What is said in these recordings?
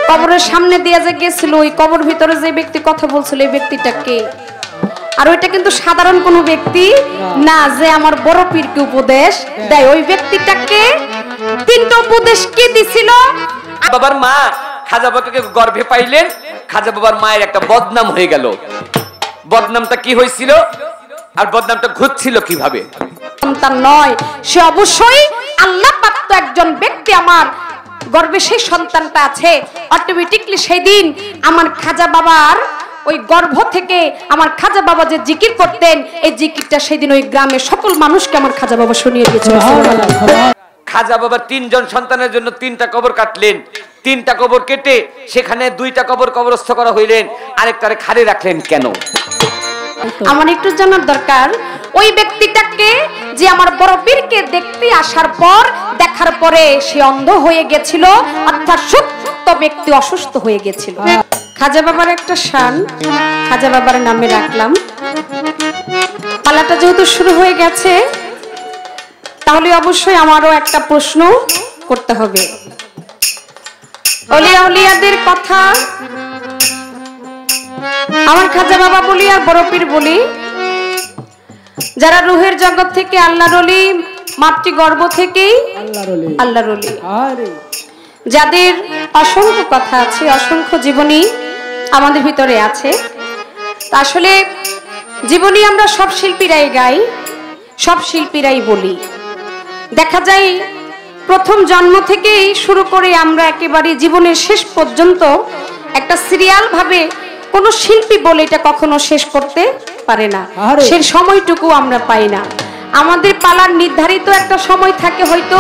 কবরের সামনে দিয়ে যে গেছিল ওই কবর ভিতরে যে ব্যক্তি কথা বলছিল এই ব্যক্তিটা কে? আর ওইটা কিন্তু সাধারণ কোনো ব্যক্তি না যে আমার বড় পীরকে উপদেশ দেয়। ওই ব্যক্তিটাকে তিনটা উপদেশ কি দিছিল? বাবার মা খাজা বাবাকে গর্ভে পাইলেন, খাজা বাবার মায়ের একটা বদনাম হয়ে গেল। বদনামটা কি হয়েছিল আর বদনামটা ঘুরছিল কিভাবে? সন্তান নয়, সে অবশ্যই আল্লাহ প্রাপ্ত একজন ব্যক্তি। আমার গর্ভে সেই সন্তানটা আছে, অটোমেটিকলি সেই দিন আমার খাজা বাবার ওই গর্ভ থেকে আমার খাজা বাবা যে জিকির করতেন এই জিকিরটা সেদিন ওই গ্রামের সকল মানুষকে আমার খাজা বাবা শুনিয়ে দিয়েছিল। খাজা বাবা তিনজন সন্তানের জন্য তিনটা কবর কাটলেন, তিনটা কবর কেটে সেখানে দুইটা কবর কবরস্থ করা হইলেন, আরেকটারে খালি রাখলেন কেন? আমার একটু জানার দরকার ওই ব্যক্তিটাকে যে আমার বড় পীরকে দেখতে আসার পর দেখার পরে সে অন্ধ হয়ে গেছিল, অর্থাৎ সুস্থ ব্যক্তি অসুস্থ হয়ে গেছিল। খাজা বাবার একটা শান, খাজা বাবার নামে রাখলাম। পালাটা যেহেতু শুরু হয়ে গেছে তাহলে অবশ্যই আমারও একটা প্রশ্ন করতে হবে। ওলিয়া উলিয়াদের কথা আমার খাজা বাবা বলি আর বড় পীর বলি, যারা রুহের জগৎ থেকে আল্লাহর ওলি, মাতৃ গর্ভ থেকেই আল্লাহর ওলি, যাদের অসংখ্য কথা আছে, অসংখ্য জীবনী আমাদের ভিতরে আছে। আসলে জীবনী আমরা সব শিল্পীরাই গাই, সব শিল্পীরাই বলি। দেখা যায় প্রথম জন্ম থেকেই শুরু করে আমরা একেবারে জীবনের শেষ পর্যন্ত একটা সিরিয়াল ভাবে কোনো শিল্পী বলে এটা কখনো শেষ করতে পারে না, সেই সময়টুকু আমরা পাই না। আমাদের পালার নির্ধারিত একটা সময় থাকে, হয়তো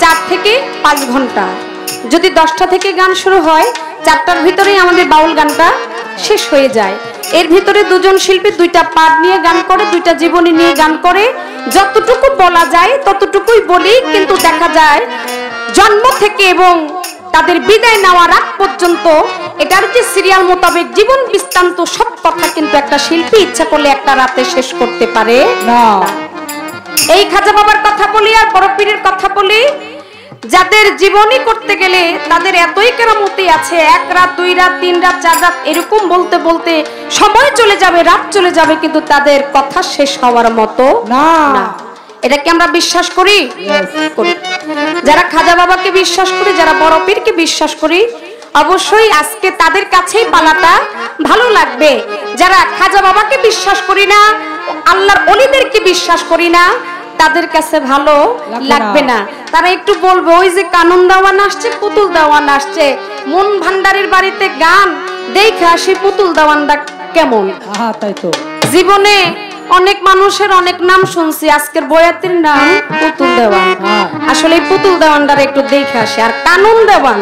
4 থেকে 5 ঘন্টা। যদি 10টা থেকে গান শুরু হয় 4টার ভিতরেই আমাদের বাউল গানটা শেষ হয়ে যায়। এর ভিতরে দুজন শিল্পী 2টা পাঠ নিয়ে গান করে, 2টা জীবনী নিয়ে গান করে। যতটুকু বলা যায় ততটুকুই বলি, কিন্তু দেখা যায় জন্ম থেকে এবং তাদের বিদায় নেওয়ার আগ পর্যন্ত এটার যে সিরিয়াল মোতাবেক জীবন বৃত্তান্ত সব কথা কিন্তু একটা শিল্পী ইচ্ছা করলে একটা রাতে শেষ করতে পারে না। এই খাজা বাবার কথা বলি আর বড় পীরের কথা বলি, যাদের জীবনী করতে গেলে তাদের এতই কেরামতি আছে, 1 রাত 2 রাত 3 রাত 4 রাত এরকম বলতে বলতে সময় চলে যাবে, রাত চলে যাবে, কিন্তু তাদের কথা শেষ হওয়ার মতো না। এটা কি আমরা বিশ্বাস করি? করি। যারা খাজা বাবাকে বিশ্বাস করি, যারা বড় পীরকে বিশ্বাস করি, অবশ্যই আজকে তাদের কাছেই পালাটা ভালো লাগবে। যারা খাজা বাবাকে বিশ্বাস করি না, আল্লাহর ওলিদেরকে বিশ্বাস করি না, তাদের কাছে ভালো লাগবে না। তারা একটু বলবে ওই যে কানন দেওয়ান আসছে, পুতুল দেওয়ান আসছে, মন ভান্ডারের বাড়িতে গান দেখে আসি, পুতুল দেওয়ানটা কেমন? তাই তো জীবনে অনেক মানুষের অনেক নাম শুনছি, আজকের বয়াতির নাম পুতুল দেওয়ান। আসলে পুতুল দেওয়ানটারে একটু দেখে আসে। আর কানন দেওয়ান,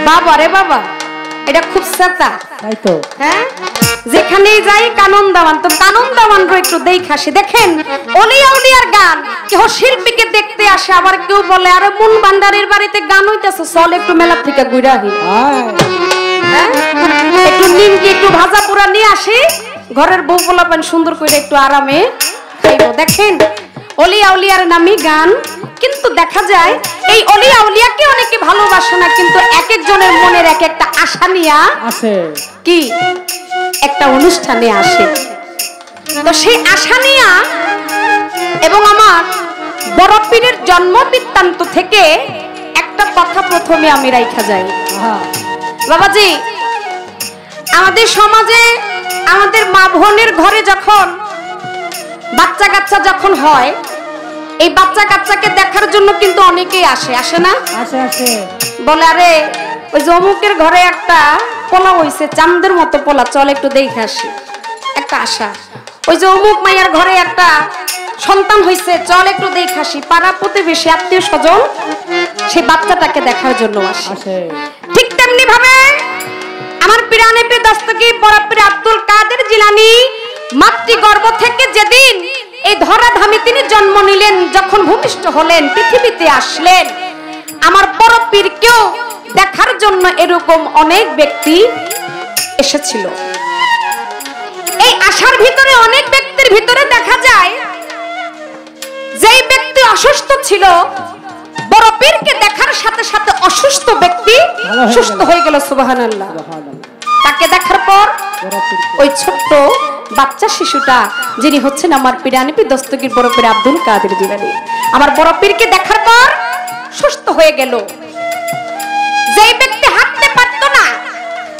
বাবা রে বাবা, এটা খুব সেতা, তাই তো। হ্যাঁ, যেখানেই যাই কানন দেওয়ান, তো কানন দেওয়ানটা একটু দেখে আসে। দেখেন ওলিয়া উলিয়ার গান কেউ শিল্পীকে দেখতে আসে, আবার কেউ বলে আরে মন ভান্ডারের বাড়িতে গান হইতেছে, চল একটু মেলা থেকে ঘুরে আসি, একটু নিমকি একটু ভাজা পোড়া নিয়ে আসি, ঘরের বউ পোলাপান সুন্দর করে একটু আরামে খাইব। দেখেন ওলিয়া উলিয়ার নামে গান, কিন্তু দেখা যায় এই ওলিয়া উলিয়াকে অনেকে ভালোবাসে না, কিন্তু এক একজনের মনের এক একটা আশা নিয়ে আসে, কি একটা অনুষ্ঠানে আসে। তো সেই আশা নিয়ে এবং আমার বড় পীরের জন্ম বৃত্তান্ত থেকে একটা কথা প্রথমে আমি রাইখা যাই। বাবাজি, আমাদের সমাজে আমাদের মা বোনের ঘরে যখন বাচ্চা কাচ্চা যখন হয়, এই বাচ্চা কাচ্চাকে দেখার জন্য কিন্তু অনেকেই আসে, আসে না? আসে। বলে আরে ওই যে অমুকের ঘরে একটা পোলা হইছে, চাঁদের মতো পোলা, চল একটু দেখে আসি, একটা আশা। ওই যে অমুক মাইয়ার ঘরে একটা সন্তান হইছে, চল একটু দেখে আসি। পাড়া প্রতিবেশী আত্মীয় স্বজন সেই বাচ্চাটাকে দেখার জন্য আসে। ঠিক তেমনি ভাবে আমার পিরানে পীর দস্তগীর বড় পীর আব্দুল কাদের জিলানী মাতৃগর্ভ থেকে যেদিন এই ধরাধামে তিনি জন্ম নিলেন, যখন ভূমিষ্ঠ হলেন, পৃথিবীতে আসলেন, আমার বড় পীরকেও দেখার জন্য এরকম অনেক ব্যক্তি এসেছিল। এই আশার ভিতরে অনেক ব্যক্তির ভিতরে দেখা যায় যেই ব্যক্তি অসুস্থ ছিল বড় পীরকে দেখার সাথে সাথে অসুস্থ ব্যক্তি সুস্থ হয়ে গেল। সুবহানাল্লাহ। তাকে দেখার পর ওই ছোট্ট বাচ্চা শিশুটা যিনি হচ্ছেন আমার পীরানিপি দস্তগীর বড় পীর আব্দুল কাদের জিলানী, আমার বড় পীরকে দেখার পর সুস্থ হয়ে গেল। যেই ব্যক্তি হাঁটতে পারতো না,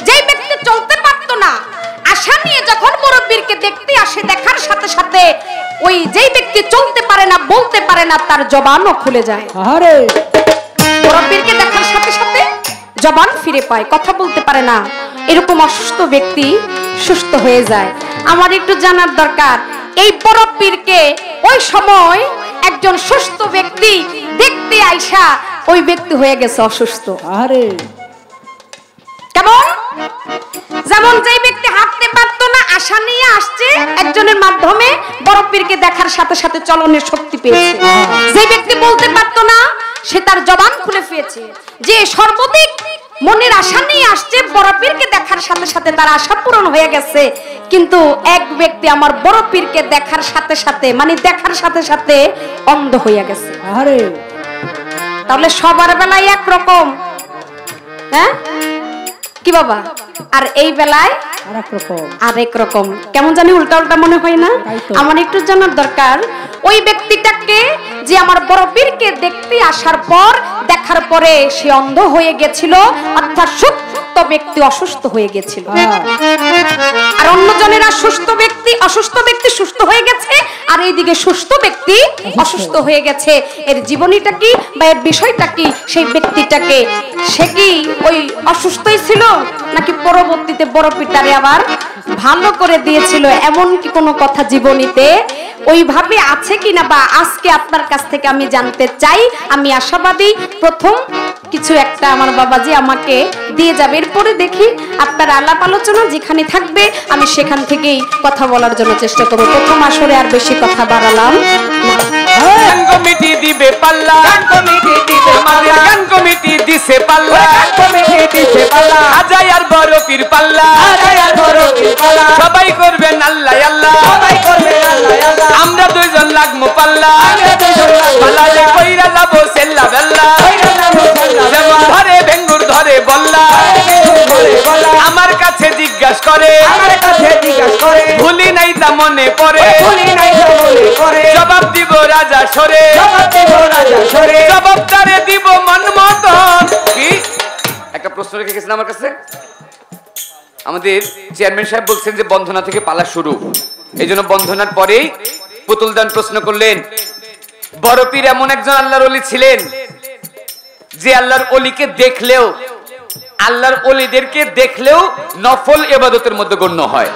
যেই ব্যক্তি চলতে পারতো না, আশা নিয়ে যখন বড় পীরকে দেখতে আসে, দেখার সাথে সাথে ওই যেই ব্যক্তি চলতে পারে না, বলতে পারে না, তার জবানও খুলে যায়। আরে বড় পীরকে দেখার সাথে সাথে জবান ফিরে পায়, কথা বলতে পারে না, এরকম অসুস্থ ব্যক্তি সুস্থ হয়ে যায়। আমার একটু জানার দরকার, এই বড় পীরকে ওই সময় একজন সুস্থ ব্যক্তি দেখতে আইসা ওই ব্যক্তি হয়ে গেছে অসুস্থ। আরে কেমন? যেমন যেই ব্যক্তি হাঁটতে পারতো না, আশা নিয়ে আসছে একজনের মাধ্যমে, বড় পীরকে দেখার সাথে সাথে চলনের শক্তি পেয়েছে। যে ব্যক্তি বলতে পারতো না, সে তার জবান খুলে ফেলেছে। যে সর্বাধিক মনের আশা নিয়ে আসছে, বড় পীরকে দেখার সাথে সাথে তার আশা পূরণ হয়ে গেছে। কিন্তু এক ব্যক্তি আমার বড় পীরকে দেখার সাথে সাথে, মানে দেখার সাথে সাথে অন্ধ হয়ে গেছে। আরে তাহলে সবার বেলায় একরকম, হ্যাঁ কি বাবা? আর এই বেলায় আরেক রকম, কেমন জানি উল্টা উল্টা মনে হয় না? আমার একটু জানার দরকার, ওই ব্যক্তিটাকে যে আমার বড় পীরকে দেখতে আসার পর, দেখার পরে সে অন্ধ হয়ে গেছিল, অর্থাৎ সুস্থ ব্যক্তি অসুস্থ হয়ে গেছিল। আর অন্যজনেরা সুস্থ ব্যক্তি, অসুস্থ ব্যক্তি সুস্থ হয়ে গেছে, আর এইদিকে সুস্থ ব্যক্তি অসুস্থ হয়ে গেছে। এর জীবনীটা কি বা এর বিষয়টা কি? সেই ব্যক্তিটাকে সে কি ওই অসুস্থই ছিল, নাকি পরবর্তীতে বড় পীরটারে আবার ভালো করে দিয়েছিল? এমন কি কোনো কথা জীবনীতে ওইভাবে আছে কিনা, বা আজকে আপনার কাছ থেকে আমি জানতে চাই। আমি আশাবাদী প্রথম কিছু একটা আমার বাবাজি আমাকে দিয়ে যাবে, এরপরে দেখি আপনার আলাপ আলোচনা যেখানে থাকবে আমি সেখান থেকেই কথা বলার জন্য চেষ্টা করব। প্রথম আসরে আর বেশি কথা বাড়ালাম না। গান কমিটি দিবে পাল্লা, গান কমিটি দিবে পাল্লা, গান কমিটি দিছে পাল্লা, গান কমিটি দিছে পাল্লা, আজাই আর বড় পীর পাল্লা, আজাই আর বড় পীর পাল্লা, সবাই করবেন আল্লাহ আল্লাহ, সবাই করবেন আল্লাহ আল্লাহ, আমরা দুইজন লাগমু পাল্লা, আমরা দুইজন লাগমু পাল্লা, কইরা যাবো সেল্লা বেল্লা, কইরা যাবো সেল্লা বেল্লা, ধরে বেঙ্গুর ধরে বল্লা, ধরে বল্লা, আমার কাছে জিজ্ঞাসা করে, আমার কাছে জিজ্ঞাসা করে, ভুলি নাই তা মনে পড়ে, ভুলি নাই তা মনে পড়ে, জবাব দিব রাজা সরে, জবাব দিব রাজা সরে, জবাব তারে দিব মন মতন। কি একটা প্রশ্ন রেখে গেছেন আমার কাছে, আমাদের চেয়ারম্যান সাহেব বলছেন যে বন্ধনা থেকে পালা শুরু, এই জন্য বন্ধনার পরেই পুতুল দান প্রশ্ন করলেন। বড় পীর এমন একজন আল্লাহর ওলি ছিলেন যে আল্লাহর ওলিকে দেখলেও, আল্লাহর ওলিদেরকে দেখলেও নফল ইবাদতের মধ্যে গণ্য হয়।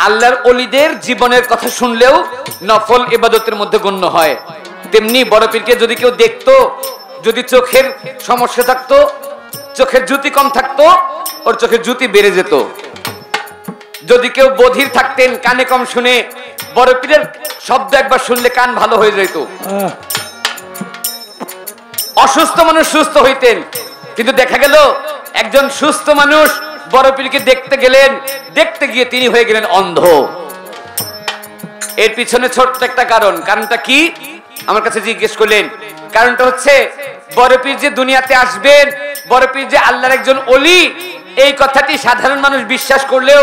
আল্লাহর ওলিদের জীবনের কথা শুনলেও নফল ইবাদতের মধ্যে গণ্য হয়। তেমনি বড় পীরকে যদি কেউ দেখতো, যদি চোখের সমস্যা থাকতো, চোখের জ্যোতি কম থাকতো, ওর চোখের জ্যোতি বেড়ে যেত। যদি কেউ বধির থাকতেন, কানে কম শুনে, বড় পীরের শব্দ একবার শুনলে কান ভালো হয়ে যেত। অসুস্থ মানুষ সুস্থ হইতেন, কিন্তু দেখা গেল একজন সুস্থ মানুষ বড় পীরকে দেখতে গেলেন, দেখতে গিয়ে তিনি হয়ে গেলেন অন্ধ। এর পিছনে ছোট্ট একটা কারণ। কারণটা কি আমার কাছে জিজ্ঞেস করলেন? কারণটা হচ্ছে বড় পীর যে দুনিয়াতে আসবেন, বড় পীর যে আল্লাহর একজন ওলি, এই কথাটি সাধারণ মানুষ বিশ্বাস করলেও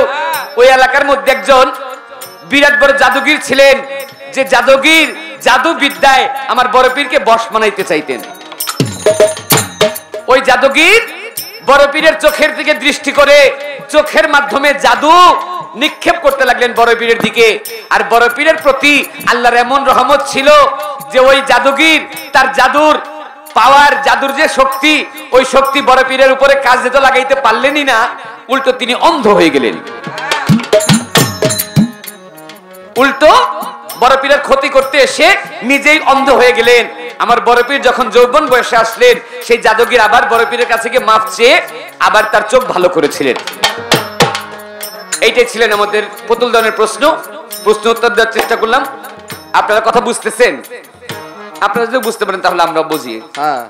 ওই এলাকার মধ্যে একজন বিরাট বড় জাদুগির ছিলেন, যে জাদুগির জাদু বিদ্যায় আমার বড় পীরকে বশ বানাইতে চাইতেন। ওই জাদুগির বড় পীরের চোখের দিকে দৃষ্টি করে চোখের মাধ্যমে জাদু নিক্ষেপ করতে লাগলেন বড় পীরের দিকে। আর বড় পীরের প্রতি আল্লাহর এমন রহমত ছিল যে ওই জাদুগির তার জাদুর পাওয়ার, জাদুর যে শক্তি, ওই শক্তি বড় পীরের উপরে কাজ যেতে লাগাইতে পারলেনই না, উল্টো তিনি অন্ধ হয়ে গেলেন। উল্টো বড় পীরের ক্ষতি করতে এসে নিজেই অন্ধ হয়ে গেলেন। আমার বড় পীর যখন যৌবন বয়সে আসলেন, সেই জাদুগির আবার বড় পীরের কাছে গিয়ে মাফ চেয়ে আবার তার চোখ ভালো করেছিলেন। এইটাই ছিলেন আমাদের পুতুল দানের প্রশ্ন উত্তর দেওয়ার চেষ্টা করলাম। আপনারা কথা বুঝতেছেন? আপনারা যদি বুঝতে পারেন তাহলে আমরা বুঝি। হ্যাঁ,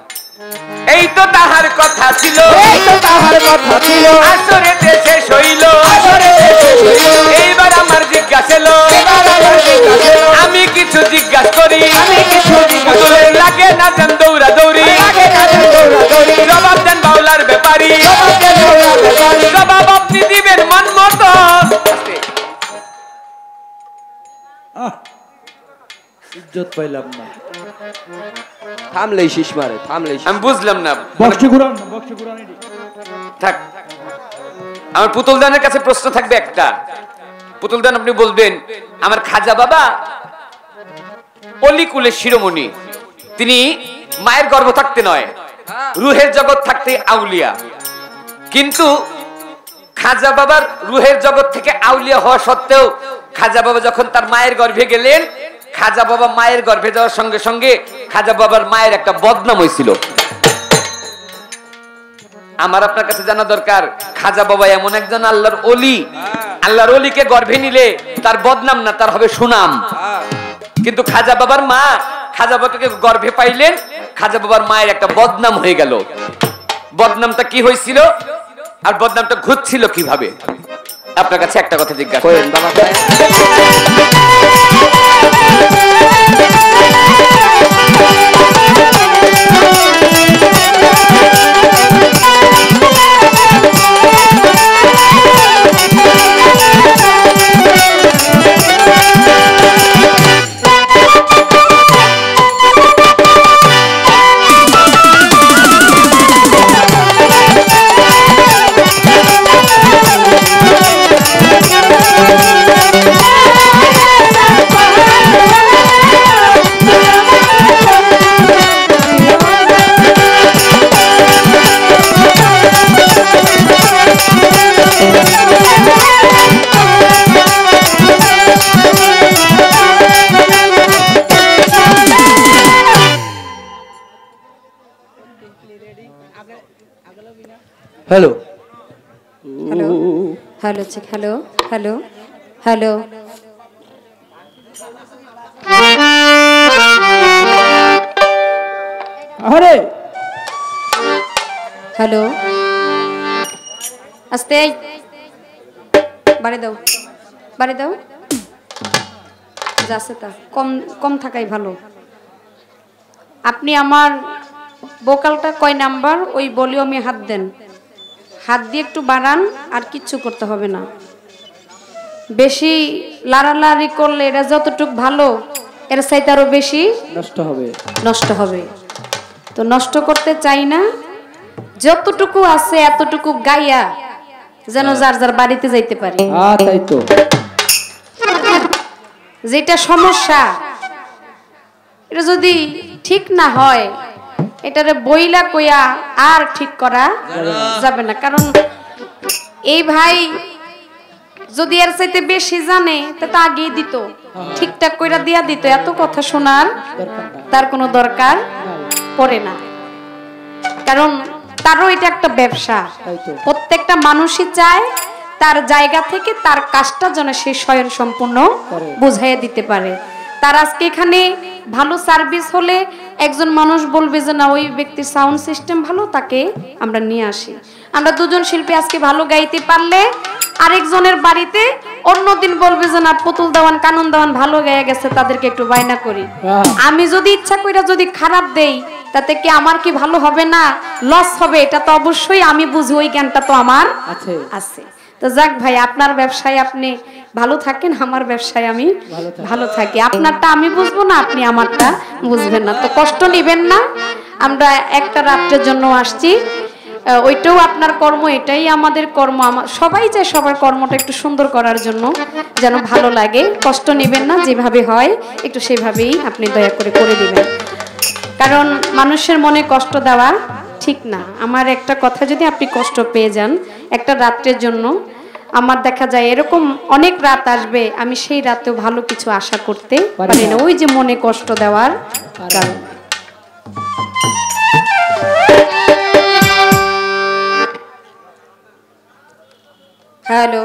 এই তো তাহার কথা ছিল, এই তো তাহার কথা ছিল, আসরেতে শেষ হইল, আসরেতে শেষ হইল, এইবার আমার জিজ্ঞাসা এলো, এবার আমার জিজ্ঞাসা এলো, আমি কিছু জিজ্ঞাসা করি, আমি কিছু জিজ্ঞাসা করি, লাগে না দেন দৌড়া দৌড়ি জবাব দেন বাউলার ব্যাপারী জবাব আপনি দিবেন মন মতো ইজ্জত পাইলাম না থামলেই শীষ মারে থামলেই আমি বুঝলাম না বক্সি কুরআন থাক আমার পুতুল দানের কাছে প্রশ্ন থাকবে একটা পুতুল দান আপনি বলবেন আমার খাজা বাবা অলিকুলের শিরোমণি তিনি মায়ের গর্ভ থাকতে নয় রুহের জগৎ থাকতে আউলিয়া কিন্তু খাজা বাবার রুহের জগৎ থেকে আউলিয়া হওয়া সত্ত্বেও খাজা বাবা যখন তার মায়ের গর্ভে গেলেন খাজা বাবা মায়ের গর্ভে যাওয়ার সঙ্গে সঙ্গে খাজা বাবার মায়ের একটা বদনাম হয়েছিল আমার আপনার কাছে জানা দরকার খাজা বাবা এমন একজন আল্লাহর ওলি আল্লাহর ওলিকে গর্ভে নিলে তার বদনাম না তার হবে সুনাম কিন্তু খাজা বাবার মা খাজা বাবাকে গর্ভে পাইলেন খাজা বাবার মায়ের একটা বদনাম হয়ে গেল বদনামটা কি হয়েছিল আর বদনামটা ঘুরছিল কিভাবে আপনার কাছে একটা কথা জিজ্ঞাসা করেন বাবা hello hello hello check hello hello hello আরে হ্যালো আস্তে বাড়ি দাও বাড়ি দাও যাচ্ছে তা কম কম থাকাই ভালো আপনি আমার ভোকালটা কয় নাম্বার ওই ভলিউমে হাত দেন হাত দিয়ে একটু বাড়ান আর কিচ্ছু করতে হবে না বেশি লাড়ালাড়ি করলে এটা যতটুকু ভালো এর চাইতে আরো বেশি নষ্ট হবে তো নষ্ট করতে চাই না যতটুকু আছে এতটুকু গাইয়া যেন যার যার বাড়িতে যাইতে পারে তাই তো যেটা সমস্যা এটা যদি ঠিক না হয় এটারে বইলা কইয়া আর ঠিক করা যাবে না কারণ এই ভাই যদি এর চাইতে বেশি জানে তা তো আগেই দিত ঠিকঠাক কইরা দিয়া দিত এত কথা শোনার তার কোনো দরকার পড়ে না কারণ তারও এটা একটা ব্যবসা প্রত্যেকটা মানুষই চায় তার জায়গা থেকে তার কাজটা যেন সে স্বয়ং সম্পূর্ণ বুঝাইয়া দিতে পারে তার আজকে এখানে ভালো সার্ভিস হলে একজন মানুষ বলবে যে না ওই ব্যক্তির সাউন্ড সিস্টেম ভালো তাকে আমরা নিয়ে আসি আমরা দুজন শিল্পী আজকে ভালো গাইতে পারলে আরেকজনের বাড়িতে অন্যদিন বলবে যে না পুতুল দেওয়ান কানন দেওয়ান ভালো গায়ে গেছে তাদেরকে একটু বায়না করি আমি যদি ইচ্ছা কইরা যদি খারাপ দেই তাতে কি আমার কি ভালো হবে না লস হবে এটা তো অবশ্যই আমি বুঝি ওই জ্ঞানটা তো আমার আছে তো যাক ভাই আপনার ব্যবসায় আপনি ভালো থাকেন আমার ব্যবসায় আমি ভালো থাকি আপনারটা আমি বুঝবো না আপনি আমারটা বুঝবেন না তো কষ্ট নেবেন না আমরা একটা রাত্রের জন্য আসছি ওইটাও আপনার কর্ম এটাই আমাদের কর্ম সবাই চায় সবার কর্মটা একটু সুন্দর করার জন্য যেন ভালো লাগে কষ্ট নেবেন না যেভাবে হয় একটু সেভাবেই আপনি দয়া করে করে দিবেন কারণ মানুষের মনে কষ্ট দেওয়া ঠিক না আমার একটা কথা যদি আপনি কষ্ট পেয়ে যান একটা রাত্রের জন্য আমার দেখা যায় এরকম অনেক রাত আসবে আমি সেই রাতেও ভালো কিছু আশা করতে পারি না ওই যে মনে কষ্ট দেওয়ার কারণে hello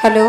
hello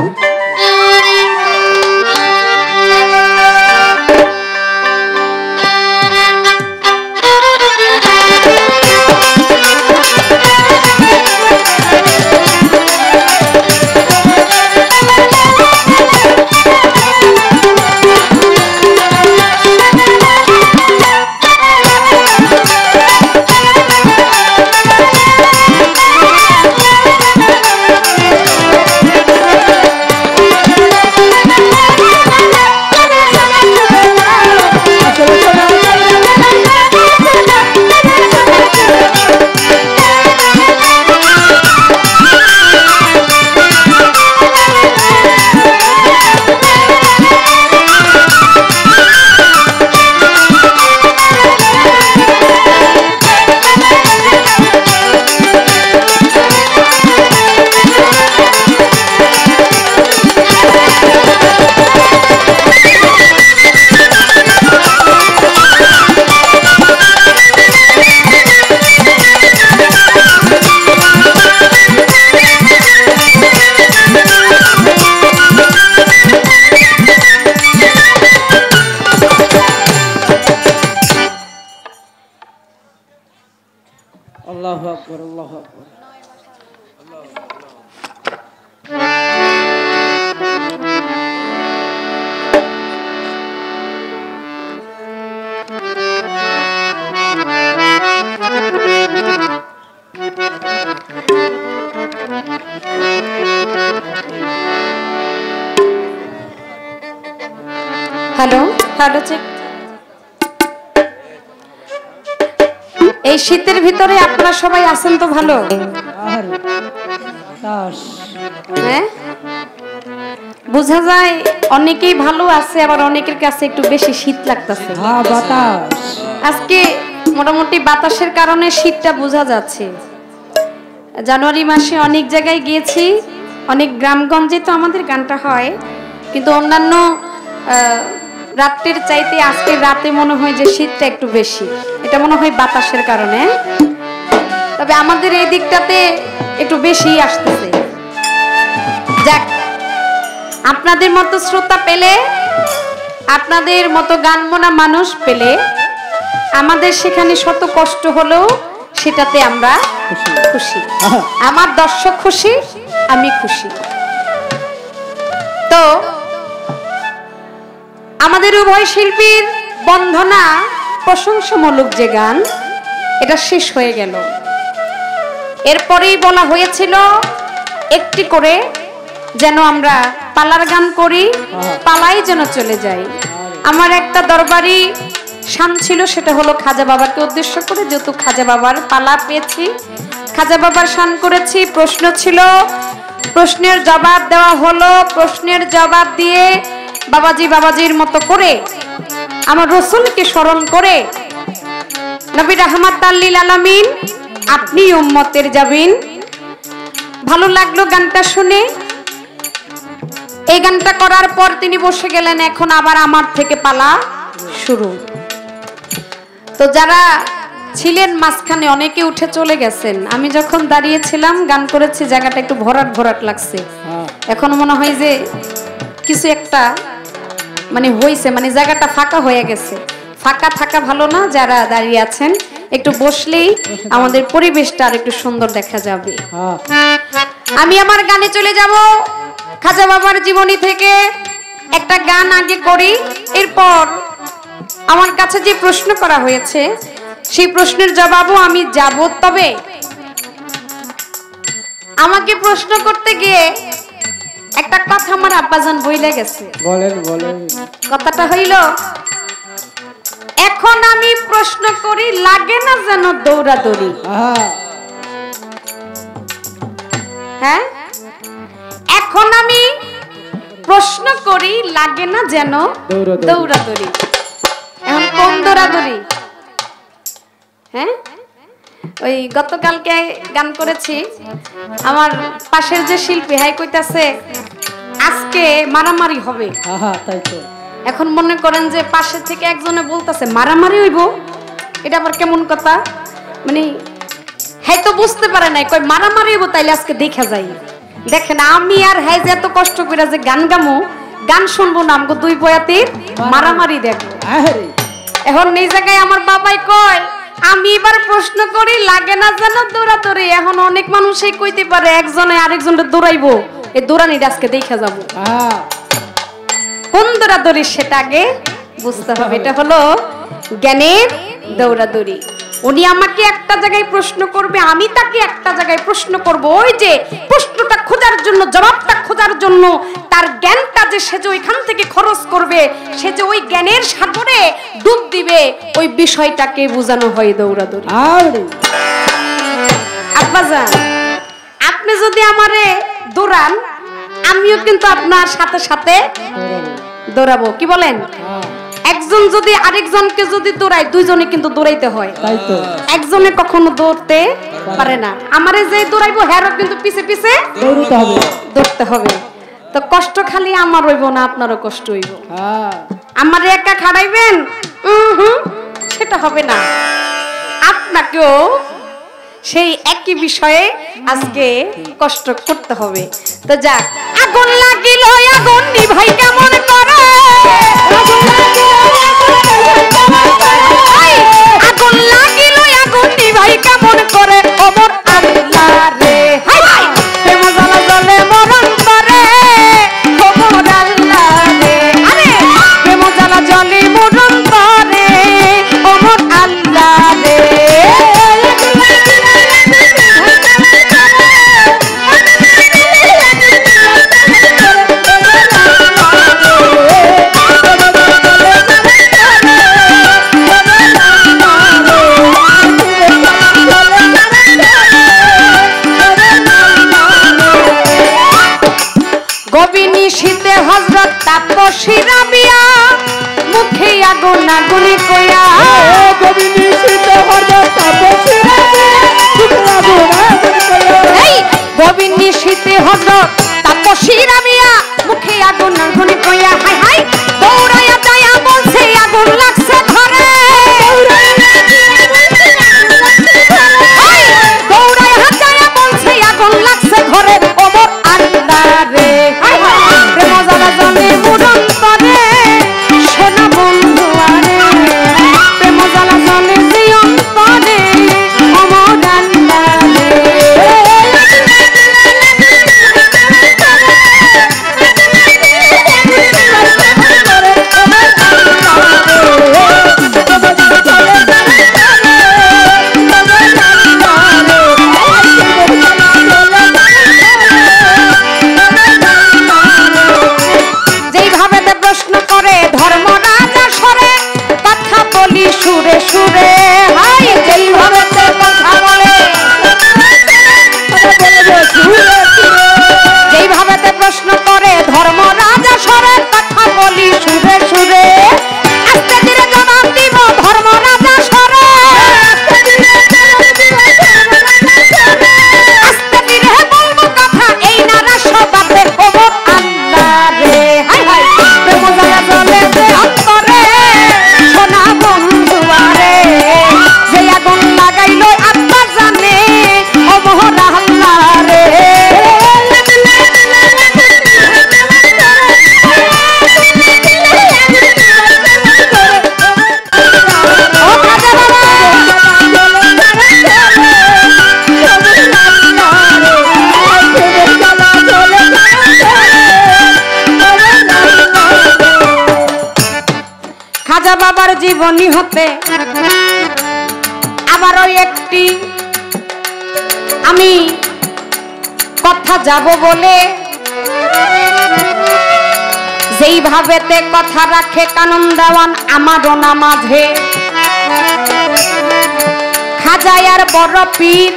hello hello check. এই শীতের ভিতরে আপনারা সবাই আছেন তো ভালো? হ্যাঁ, বোঝা যায় অনেকেই ভালো আছে, আবার অনেকের কাছে একটু বেশি শীত লাগতেছে। আজকে মোটামুটি বাতাসের কারণে শীতটা বোঝা যাচ্ছে। জানুয়ারি মাসে অনেক জায়গায় গিয়েছি, অনেক গ্রামগঞ্জে তো আমাদের গানটা হয়, কিন্তু অন্যান্য রাত্রের চাইতে আজকের রাতে মনে হয় যে শীতটা একটু বেশি। এটা মনে হয় বাতাসের কারণে, তবে আমাদের এই দিকটাতে একটু বেশি আসতেছে। যাক, আপনাদের মতো শ্রোতা পেলে, আপনাদের মতো গানমনা মানুষ পেলে, আমাদের সেখানে শত কষ্ট হলেও সেটাতে আমরা খুশি। আমার দর্শক খুশি, আমি খুশি। তো আমাদের উভয় শিল্পীর বন্ধনা প্রশংসামূলক যে গান, এটা শেষ হয়ে গেল। এরপরেই বলা হয়েছিল একটি করে যেন আমরা পালার গান করি, পালাই যেন চলে যাই। আমার একটা দরবারি শান ছিল, সেটা হলো খাজা বাবাকে উদ্দেশ্য করে, যেহেতু খাজা বাবার পালা পেয়েছি, খাজা বাবার শান করেছি। প্রশ্ন ছিল, প্রশ্নের জবাব দেওয়া হলো। প্রশ্নের জবাব দিয়ে বাবাজি বাবাজির মতো করে আমার রসুলকে স্মরণ করে, নবী রাহমাতাল লিল আলামিন আপনি উম্মতের যাবেন। ভালো লাগলো গানটা শুনে। এই গানটা করার পর তিনি বসে গেলেন, এখন আবার আমার থেকে পালা শুরু। তো যারা ছিলেন মাঝখানে অনেকে উঠে চলে গেছেন। আমি যখন দাঁড়িয়েছিলাম গান করেছি, জায়গাটা একটু ভরাট ভরাট লাগছে। এখন মনে হয় যে কিছু একটা মানে হয়েছে, মানে জায়গাটা ফাঁকা হয়ে গেছে। ফাঁকা থাকা ভালো না, যারা দাঁড়িয়ে আছেন একটু বসলেই আমাদের পরিবেশটা আর একটু সুন্দর দেখা যাবে। আমি আমার গানে চলে যাব। খাজা বাবার জীবনী থেকে একটা গান আগে করি, এরপর আমার কাছে যে প্রশ্ন করা হয়েছে সেই প্রশ্নের জবাবও আমি যাব। তবে আমাকে প্রশ্ন করতে গিয়ে একটা কথা আমার আব্বাজান বইলে গেছে। বলেন বলেন। কথাটা হইল, এখন আমি প্রশ্ন করি লাগে না যেন দৌড়াদৌড়ি। হ্যাঁ, এখন আমি প্রশ্ন করি লাগে না যেন দৌড়াদৌড়ি। এখন কোন দৌড়াদৌড়ি? হ্যাঁ, ওই গতকালকে গান করেছি, আমার পাশের যে শিল্পী হাই কইতাছে আজকে মারামারি হবে। তাই তো। এখন মনে করেন যে পাশে থেকে একজনে বলতেছে মারামারি হইব, এটা আবার কেমন কথা? মানে হ্যাঁ তো বুঝতে পারে নাই, কই মারামারি হইব, তাইলে আজকে দেখা যাই। দেখেন আমি আর হ্যাঁ যে এত কষ্ট করে যে গান গামো, গান শুনবো না, আমগো দুই বয়াতির মারামারি দেখবো। এখন এই জায়গায় আমার বাবাই কয় আমি এবার প্রশ্ন করি লাগে না যেন দৌড়াদৌড়ি। এখন অনেক মানুষই কইতে পারে একজনে আরেকজনের দৌড়াইবো, এই দৌড়ানিটা আজকে দেখা যাবো। কোন দৌড়াদৌড়ি সেটা আগে বুঝতে হবে। এটা হলো জ্ঞানের দৌড়াদৌড়ি। উনি আমাকে একটা জায়গায় প্রশ্ন করবে, আমি তাকে একটা জায়গায় প্রশ্ন করব। ওই যে প্রশ্নটা খোঁজার জন্য, জবাবটা খোঁজার জন্য তার জ্ঞানটা যে সে যে ওইখান থেকে খরচ করবে, সে যে ওই জ্ঞানের সাগরে ডুব দিবে, ওই বিষয়টাকে বোঝানো হয় দৌড়াদৌড়ি। আব্বাজান, আপনি যদি আমারে দৌড়ান, আমিও কিন্তু আপনার সাথে সাথে দৌড়াবো। কি বলেন? একজন যদি আরেকজনকে যদি দৌড়ায়, দুইজনে কিন্তু দৌড়াইতে হয়। একজনে কখনো দৌড়তে পারে না। আমারে যে দৌড়াইবো হেরও কিন্তু পিছে পিছে দৌড়তে হবে। তো কষ্ট খালি আমার হইব না, আপনারও কষ্ট হইব। আমারে একা খাড়াইবেন, সেটা হবে না। আপনাকেও সেই একই বিষয়ে আজকে কষ্ট করতে হবে। তো যাক, আগুন লাগিল আগুন নিভাই কেমন করে, আগুন লাগিল আগুন নিভাই কেমন করে, ওমর আল্লাহ তাপসী রাবিয়া মুখে আগুন আগুন কইয়া গোবিনী শীত হরদ তাপসী রাবিয়া মুখে আগুন আগুন কইয়া এই গোবিনী শীতে হরদ তাপসী রাবিয়া মুখে আগুন আগুন কইয়া হাই হাই দৌড়াইয়া যায়া বলছে আগুন লাগছে ধরে দৌড়াইয়া যায়া বলছে আগুন লাগছে ঘরে ওমর আন্দারে হাই হাই প্রেম জ্বালা জলে মুরন্তরে সোনা বন্ধু আরে প্রেম জ্বালা জলে জীবন্তরে ওমর আন্দারে সুরে সুরে হাই যেইভাবে কথা বলে যেইভাবে প্রশ্ন করে ধর্ম রাজা সরে কথা বলি সুরে সুরে আস্তে ধীরে জবাব দিব ধর্ম রাজা সরে আস্তে ধীরে বলবো কথা এই না রাসবাতে ওমর আল্লাহরে হাই হাই প্রেম জ্বালা জ্বলে যে অন্তরে সোনা বন্ধু আরে যে আগুন লাগাইলো আত্মা জানে ও মোহরা আল্লাহরে ও খাজা বাবা খাজা বাবার জীবনী হতে আবারও একটি আমি কথা যাব বলে যেইভাবেতে কথা রাখে কানন দেওয়ান আমারও না মাঝে খাজায়ার বড় পীর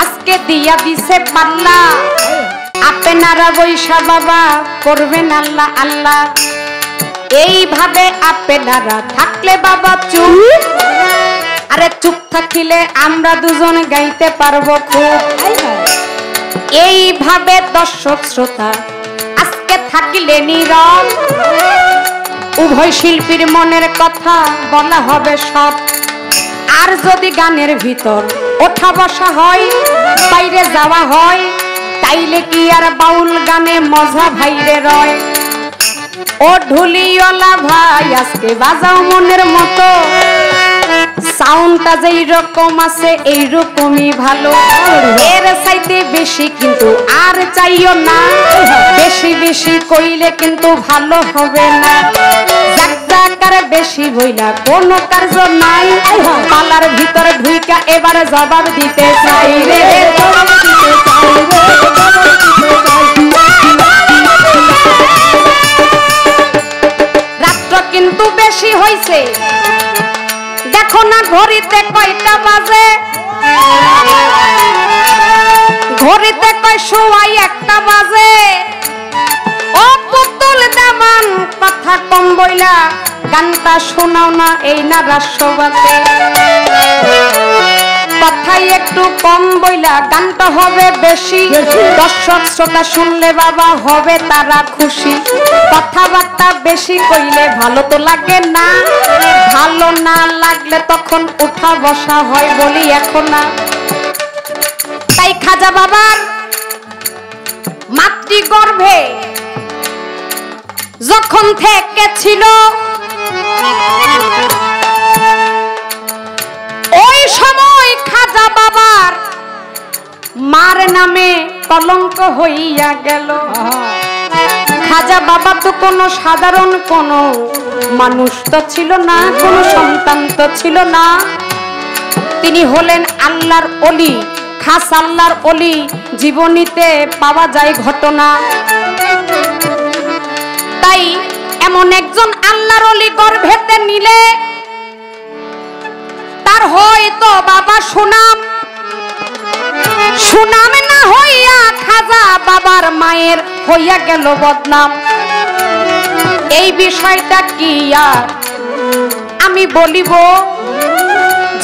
আজকে দিয়া দিছে পাল্লা আপনারা বৈশা বাবা করবেন আল্লাহ আল্লাহ এইভাবে আপনারা থাকলে বাবা চুপ আরে চুপ থাকিলে আমরা দুজন গাইতে পারবো খুব এইভাবে দর্শক শ্রোতা আজকে থাকিলে নীরব উভয় শিল্পীর মনের কথা বলা হবে সব আর যদি গানের ভিতর ওঠা বসা হয় বাইরে যাওয়া হয় তাইলে কি আর বাউল গানে মজা ভাইরে রয় ও ঢুলিওয়ালা ভাই আজকে বাজাও মনের মতো সাউন্ডটা যেই রকম আছে এই রকমই ভালো এর চাইতে বেশি কিন্তু আর চাইও না বেশি বেশি কইলে কিন্তু ভালো হবে না যাকার বেশি বইলা কোনো কার্য নাই পালার ভিতরে ঢুইকা এবারে জবাব দিতে চাই রে জবাব দিতে চাই রাত্র কিন্তু বেশি হইছে দেখো না ঘড়িতে কয়টা বাজে ঘড়িতে কয় সোয়াই 1টা বাজে ও পুতুল দামান কথা কম বইলা গানটা শোনাও না এই না রাসবাতে কথাই একটু কম বইলা গানটা হবে বেশি দর্শক শ্রোতা শুনলে বাবা হবে তারা খুশি কথাবার্তা বেশি কইলে ভালো তো লাগে না ভালো না লাগলে তখন উঠা বসা হয় বলি এখন না তাই খাজা বাবার মাতৃগর্ভে যখন থেকে ছিল ওই সময় খাজা বাবার মার নামে কলঙ্ক হইয়া গেল খাজা বাবা তো কোনো সাধারণ কোনো মানুষ তো ছিল না কোনো সন্তান তো ছিল না তিনি হলেন আল্লাহর ওলি খাস আল্লাহর ওলি জীবনীতে পাওয়া যায় ঘটনা তাই এমন একজন আল্লাহর ওলি গর্ভেতে নিলে তার হয়তো বাবা সুনাম সুনাম না হইয়া খাজা বাবার মায়ের হইয়া গেল বদনাম এই বিষয়টা কি আর আমি বলিব,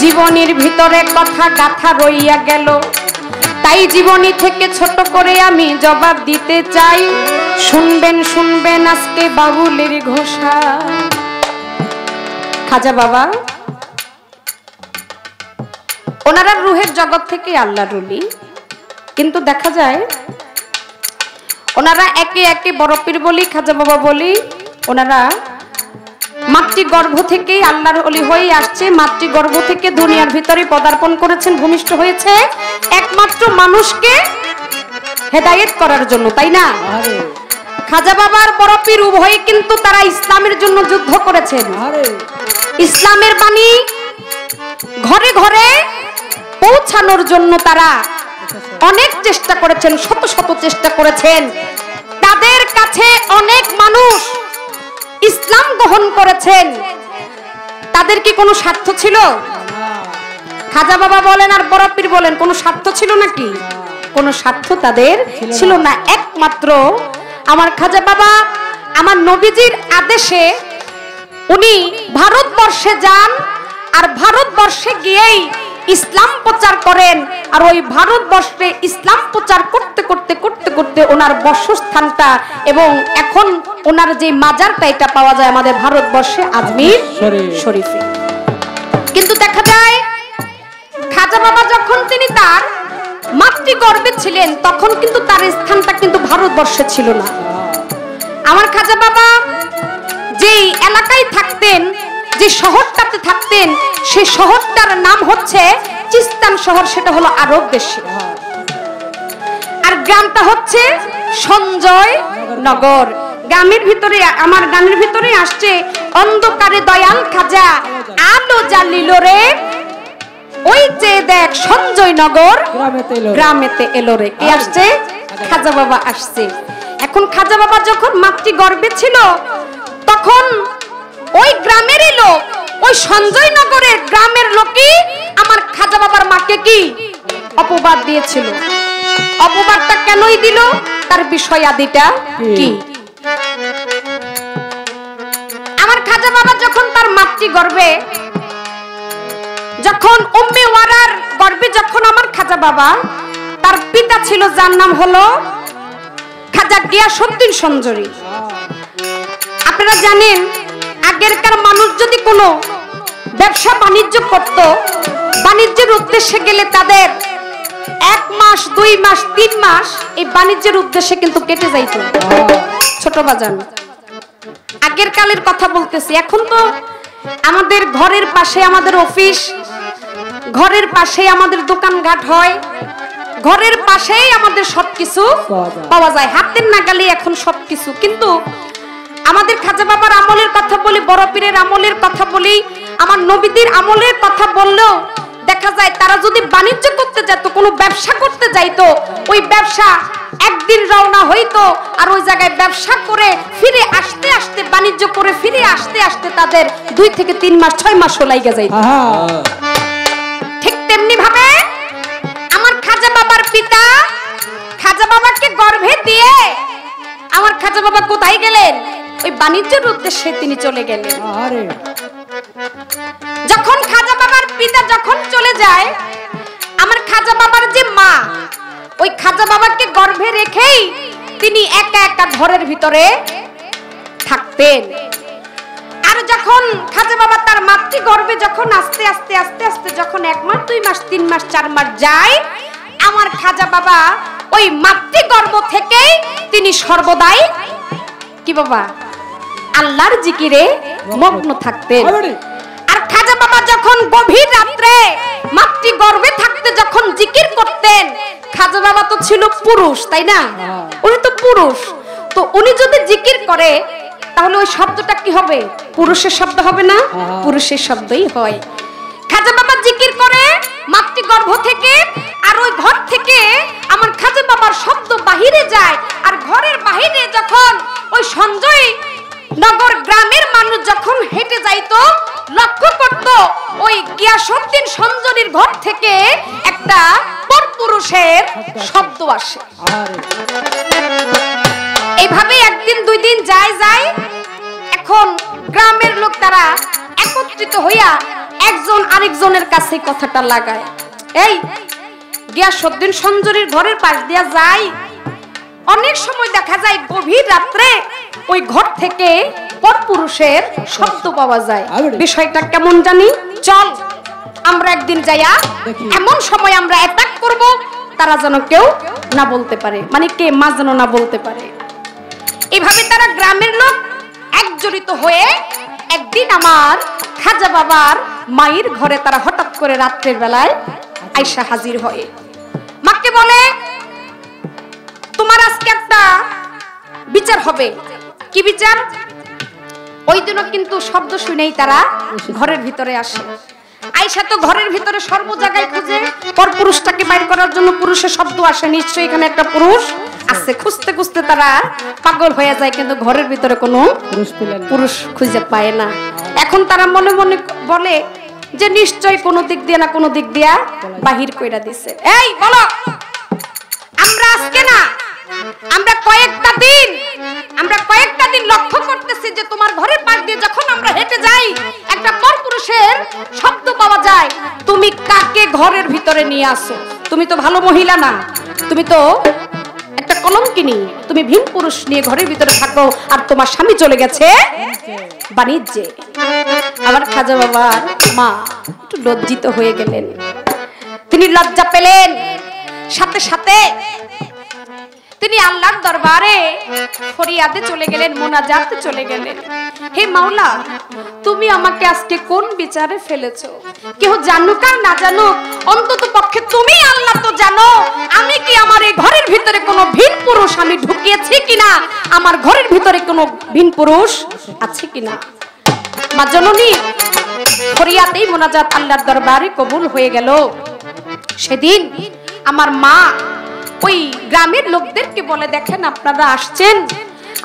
জীবনের ভিতরে কথা গাথা রইয়া গেল, তাই জীবনী থেকে ছোট করে আমি জবাব দিতে চাই। শুনবেন শুনবেন আজকে বাবুলের ঘোষা। খাজা বাবা ওনারা রুহের জগৎ থেকে আল্লাহর ওলি, কিন্তু দেখা যায় ওনারা একে একে বড় পীর বলি, খাজা বাবা বলি, ওনারা মাতৃগর্ভ থেকেই আল্লাহর ওলি হয়ে আসছে। মাতৃগর্ভ থেকে দুনিয়ার ভিতরে পদার্পণ করেছেন, ভূমিষ্ঠ হয়েছে একমাত্র মানুষকে হেদায়েত করার জন্য, তাই না? খাজা বাবার বড় পীর উভয়ে কিন্তু তারা ইসলামের জন্য যুদ্ধ করেছেন। ইসলামের বাণী ঘরে ঘরে পৌঁছানোর জন্য তারা অনেক চেষ্টা করেছেন, শত শত চেষ্টা করেছেন। তাদের কাছে অনেক মানুষ ইসলাম গ্রহণ করেছেন। তাদের কি কোনো স্বার্থ ছিল? খাজা বাবা বলেন আর বড় পীর বলেন, কোনো স্বার্থ ছিল নাকি? কোনো স্বার্থ তাদের ছিল না। একমাত্র আমার খাজা বাবা আমার নবীজির আদেশে উনি ভারতবর্ষে যান, আর ভারতবর্ষে গিয়েই ইসলাম প্রচার করেন। আর ওই ভারতবর্ষে ইসলাম প্রচার করতে করতে করতে করতে ওনার বসস্থানটা এবং এখন ওনার যে মাজারটা এটা পাওয়া যায় আমাদের ভারতবর্ষে আজমির শরীফে। কিন্তু দেখা যায় খাজা বাবা যখন তিনি তার মাতৃগর্ভে ছিলেন তখন কিন্তু তার স্থানটা কিন্তু ভারতবর্ষে ছিল না। আমার খাজা বাবা যেই এলাকায় থাকতেন, যে শহরটাতে থাকতেন, সেই শহরটার নাম হচ্ছে চিস্তান শহর, সেটা হলো আরব দেশে। আর গ্রামটা হচ্ছে সঞ্জয় নগর। গ্রামের ভিতরে আমার গানের ভিতরে আসছে, অন্ধকারে দয়াল খাজা আলো জ্বালিল রে, ওই যে দেখ সঞ্জয় নগর গ্রামেতে এলো রে। কে আসছে? খাজা বাবা আসছে। এখন খাজা বাবা যখন মাতৃগর্ভে ছিল তখন ওই গ্রামেরই লোক, ওই সঞ্জয় নগরের গ্রামের লোকই আমার খাজা বাবার মাকে কি অপবাদ দিয়েছিল। অপবাদটা কেনই দিল, তার বিষয় আদিটা কি? আমার খাজা বাবা যখন তার মাতৃগর্ভে, যখন উম্মে ওয়ারার গর্ভে যখন আমার খাজা বাবা, তার পিতা ছিল যার নাম হলো খাজা গিয়াসউদ্দিন সঞ্জরি। আপনারা জানেন আগেরকার মানুষ যদি কোনো ব্যবসা বাণিজ্য করত, বাণিজ্যের উদ্দেশ্যে গেলে তাদের 1 মাস 2 মাস 3 মাস এই বাণিজ্যের উদ্দেশ্যে কিন্তু কেটে যাইত। ছোট বাজান আগের কালের কথা বলতেছি। এখন তো আমাদের ঘরের পাশে আমাদের অফিস, ঘরের পাশে আমাদের দোকানঘাট হয়, ঘরের পাশেই আমাদের সবকিছু পাওয়া যায়, হাতের নাগালে এখন সবকিছু। কিন্তু আমাদের খাজা বাবার আমলের কথা বলি, বড় পীরের আমলের কথা বলি, আমার নবীদের আমলের কথা বললেও দেখা যায় তারা যদি বাণিজ্য করতে যেত, কোনো ব্যবসা করতে যাইতো, ওই ব্যবসা একদিন রওনা হইতো, আর ওই জায়গায় ব্যবসা করে ফিরে আসতে আসতে, বাণিজ্য করে ফিরে আসতে আসতে তাদের 2 থেকে 3 মাস 6 মাসও লাগে যাইতো। ঠিক তেমনি ভাবে আমার খাজা বাবার পিতা খাজা বাবাকে গর্ভে দিয়ে আমার খাজা বাবা কোথায় গেলেন? ওই বাণিজ্যের উদ্দেশ্যে তিনি চলে গেলেন। যখন খাজা বাবার পিতা যখন চলে যায়, আমার খাজা বাবার যে মা, ওই খাজা বাবাকে গর্ভে রেখেই তিনি একা একা ঘরের ভিতরে থাকতেন। আর যখন খাজা বাবা তার মাতৃগর্ভে যখন আস্তে আস্তে আস্তে আস্তে যখন 1 মাস 2 মাস 3 মাস 4 মাস যায়, আমার খাজা বাবা ওই মাতৃগর্ভ থেকেই তিনি সর্বদাই কি বাবা আল্লাহর জিকিরে মগ্ন থাকতেন। আর খাজা বাবা যখন গভীর রাত্রে মাতৃগর্ভে থাকতে যখন জিকির করতেন, খাজা বাবা তো ছিল পুরুষ, তাই না? উনি তো পুরুষ, তো উনি যদি জিকির করে তাহলে ওই শব্দটা কি হবে? পুরুষের শব্দ হবে না? পুরুষের শব্দই হয়। খাজা বাবা জিকির করে মাতৃগর্ভ থেকে, আর ওই ঘর থেকে আমার খাজা বাবার শব্দ বাহিরে যায়। আর ঘরের বাহিরে যখন ওই সঞ্জয় নগর গ্রামের মানুষ যখন হেঁটে যাইতো, লক্ষ্য করত ওই গিয়াসউদ্দিন সঞ্জরির ঘর থেকে একটা পরপুরুষের শব্দ আসে। এইভাবে একদিন 2 দিন যায়, এখন গ্রামের লোক তারা একত্রিত হইয়া একজন আরেকজনের কাছে কথাটা লাগায়, এই গিয়াসউদ্দিন সঞ্জুরির ঘরের পাশ দিয়া যায়, অনেক সময় দেখা যায় গভীর রাত্রে ওই ঘর থেকে পরপুরুষের শব্দ পাওয়া যায়, বিষয়টা কেমন জানি, চল আমরা একদিন যাইয়া এমন সময় আমরা অ্যাটাক করব তারা যেন কেউ না বলতে পারে, মানে কে মা যেন না বলতে পারে। এভাবে তারা গ্রামের লোক একজড়িত হয়ে একদিন আমার খাজা বাবার মায়ের ঘরে তারা হঠাৎ করে রাত্রের বেলায় আয়সা হাজির হয়। মাকে বলে, তোমার আজকে একটা বিচার হবে। কি বিচার? ওই দিন কিন্তু শব্দ শুনেই তারা ঘরের ভিতরে আসে। আয়সা তো ঘরের ভিতরে সর্ব জায়গায় খুঁজে পরপুরুষটাকে বাইর করার জন্য, পুরুষের শব্দ আসে, নিশ্চয়ই এখানে একটা পুরুষ আছে। খুঁজতে খুঁজতে তারা পাগল হয়ে যায়, কিন্তু ঘরের ভিতরে কোনো পুরুষ খুঁজে পায় না। এখন তারা মনে মনে বলে যে নিশ্চয়ই কোনো দিক দিয়ে না কোনো দিক দিয়া বাহির কইরা দিছে। এই বলো, আমরা আজকে না, আমরা কয়েকটা দিন লক্ষ্য করতেছি যে তোমার ঘরের পাশ দিয়ে যখন আমরা হেঁটে যাই একটা পরপুরুষের শব্দ পাওয়া যায়। তুমি কাকে ঘরের ভিতরে নিয়ে আসো? তুমি তো ভালো মহিলা না, তুমি তো একটা কলঙ্কিনী, তুমি ভিন পুরুষ নিয়ে ঘরের ভিতরে থাকো, আর তোমার স্বামী চলে গেছে বাণিজ্যে। আমার খাজা বাবার মা একটু লজ্জিত হয়ে গেলেন, তিনি লজ্জা পেলেন, সাথে সাথে তিনি আল্লাহর দরবারে ফরিয়াদে চলে গেলেন, মোনাজাতে চলে গেলেন। হে মাওলা, তুমি আমাকে আজকে কোন বিচারে ফেলেছো? কেউ জানুক আর না জানুক, অন্তত পক্ষে তুমি আল্লাহ তো জানো, আমি কি আমার এই ঘরের ভিতরে কোনো ভিন পুরুষ আমি ঢুকিয়েছি কিনা, আমার ঘরের ভিতরে কোনো ভিন পুরুষ আছে কিনা। মা জননী ফরিয়াদেই মোনাজাত আল্লাহর দরবারে কবুল হয়ে গেল। সেদিন আমার মা ওই গ্রামের লোকদেরকে বলে, দেখেন আপনারা আসছেন,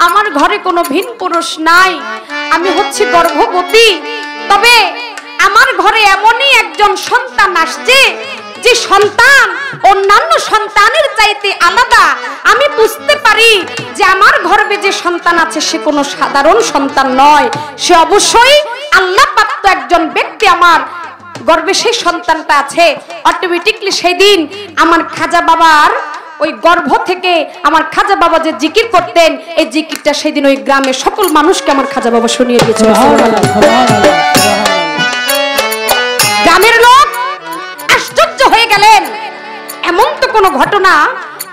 আমার ঘরে কোনো ভিন পুরুষ নাই, আমি হচ্ছি গর্ভবতী, তবে আমার ঘরে এমনই একজন সন্তান আসছে যে সন্তান অন্যান্য সন্তানের চাইতে আলাদা। আমি বুঝতে পারি যে আমার গর্ভে যে সন্তান আছে সে কোনো সাধারণ সন্তান নয়, সে অবশ্যই আল্লাহ প্রাপ্ত একজন ব্যক্তি। আমার গর্ভে সেই সন্তানটা আছে। অটোমেটিকলি সেই দিন আমার খাজা বাবার ওই গর্ভ থেকে আমার খাজা বাবা যে জিকির করতেন, এই জিকিরটা সেদিন ওই গ্রামের সকল মানুষকে আমার খাজা বাবা শুনিয়ে দিয়েছিল। গ্রামের লোক আশ্চর্য হয়ে গেলেন, এমন তো কোনো ঘটনা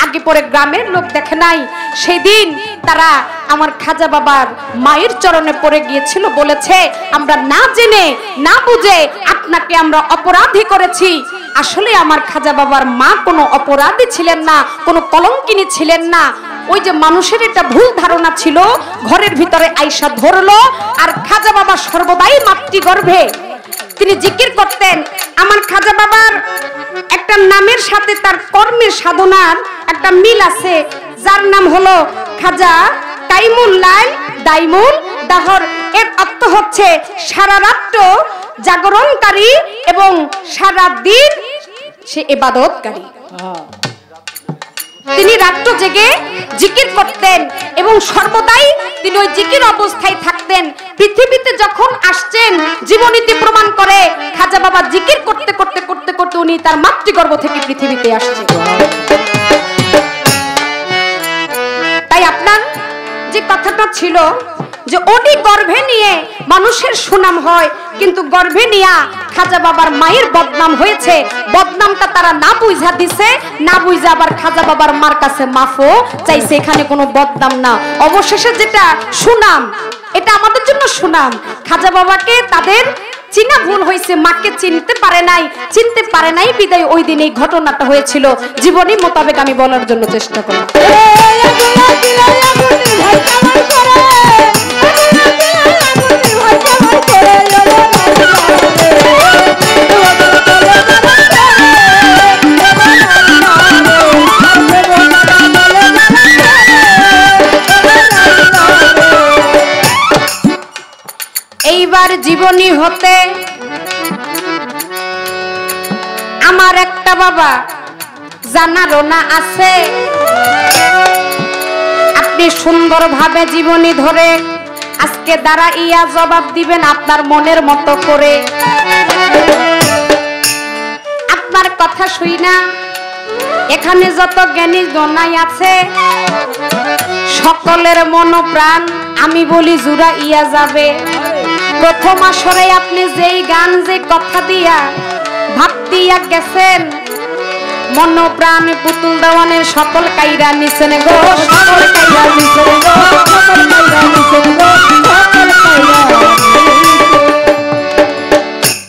আগে পরে গ্রামের লোক দেখে নাই। সেদিন তারা আমার খাজা বাবার মায়ের চরণে পড়ে গিয়েছিল, বলেছে আমরা না জেনে না বুঝে আপনাকে আমরা অপরাধী করেছি। আসলে আমার খাজা বাবার মা কোনো অপরাধী ছিলেন না, কোনো কলঙ্কিনী ছিলেন না। ওই যে মানুষের একটা ভুল ধারণা ছিল, ঘরের ভিতরে আয়সা ধরলো, আর খাজা বাবা সর্বদাই মাতৃগর্ভে তিনি জিকির করতেন। আমার খাজা বাবার একটা নামের সাথে তার কর্মের সাধনার একটা মিল আছে, যার নাম হলো খাজা কাইমুল লাইল দাইমুল দাহর। এর অর্থ হচ্ছে সারা রাত্র জাগরণকারী এবং সারা দিন সে ইবাদতকারী। তিনি রাত্র জেগে জিকির করতেন এবং সর্বদাই তিনি ওই জিকির অবস্থায় থাকতেন। পৃথিবীতে যখন আসছেন জীবনীতে প্রমাণ করে খাজা বাবা জিকির করতে করতে করতে করতে উনি তার মাতৃগর্ভ থেকে পৃথিবীতে আসছেন। তাই আপনার যে কথাটা ছিল যে উনি গর্ভে নিয়ে মানুষের সুনাম হয়, কিন্তু গর্ভে নিয়া খাজা বাবার মায়ের বদনাম হয়েছে। বদনামটা তারা না বুঝা দিছে, না বুঝা আবার খাজা বাবার মার কাছে মাফও চাইছে। এখানে কোনো বদনাম না, অবশেষে যেটা সুনাম, এটা আমাদের জন্য সুনাম। খাজা বাবাকে তাদের চিনা ভুল হয়েছে, মাকে চিনতে পারে নাই বিদায় ওই দিন এই ঘটনাটা হয়েছিল। জীবনী মোতাবেক আমি বলার জন্য চেষ্টা করি। এইবার জীবনী হতে আমার একটা বাবা জানারও না আছে। আপনি সুন্দরভাবে জীবনী ধরে আজকে দ্বারা ইয়া জবাব দিবেন আপনার মনের মতো করে। আপনার কথা শুই না এখানে যত জ্ঞানী গণাই আছে সকলের মন প্রাণ আমি বলি জুড়া ইয়া যাবে। প্রথম আসরে আপনি যেই গান যে কথা দিয়া ভাব দিয়া গেছেন মন প্রাণ পুতুল দেওয়ানের সকল কাইরা নিছেন গো, সকল কাইরা নিছেন গো, সকল কাইরা নিছেন গো, সকল কাইরা।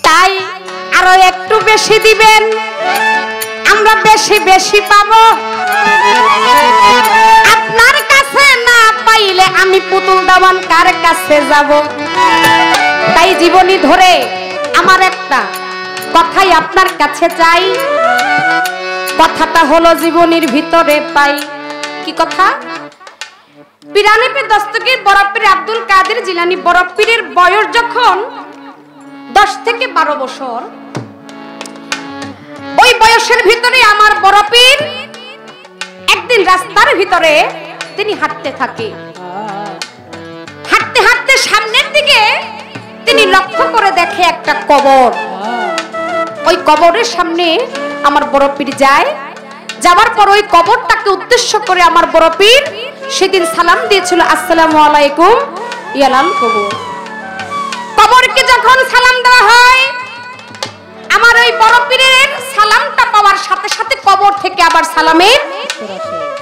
তাই আরো একটু বেশি দিবেন আমরা বেশি বেশি পাবো। আপনার কাছে না পাইলে আমি পুতুল দেওয়ান কার কাছে যাব? তাই জীবনী ধরে আমার একটা কথাই আপনার কাছে চাই। কথাটা হলো জীবনীর ভিতরে পাই। কি কথা? পিরানে পে দস্তগীর বড়পীর আব্দুল কাদের জিলানী বড়পীরের বয়স যখন 10 থেকে 12 বছর, ওই বয়সের ভিতরে আমার বড়পীর একদিন রাস্তার ভিতরে তিনি হাঁটতে থাকে। হাঁটতে হাঁটতে সামনের দিকে তিনি লক্ষ্য করে দেখে একটা কবর। ওই কবরের সামনে আমার বড়পীর যায়। যাওয়ার পর ওই কবরটাকে উদ্দেশ্য করে আমার বড়পীর সেদিন সালাম দিয়েছিল, আসসালামু আলাইকুম ইয়ালাল কবর। কবরকে যখন সালাম দেওয়া হয় আমার ওই বড়পীরের সালামটা পাওয়ার সাথে সাথে কবর থেকে আবার সালামের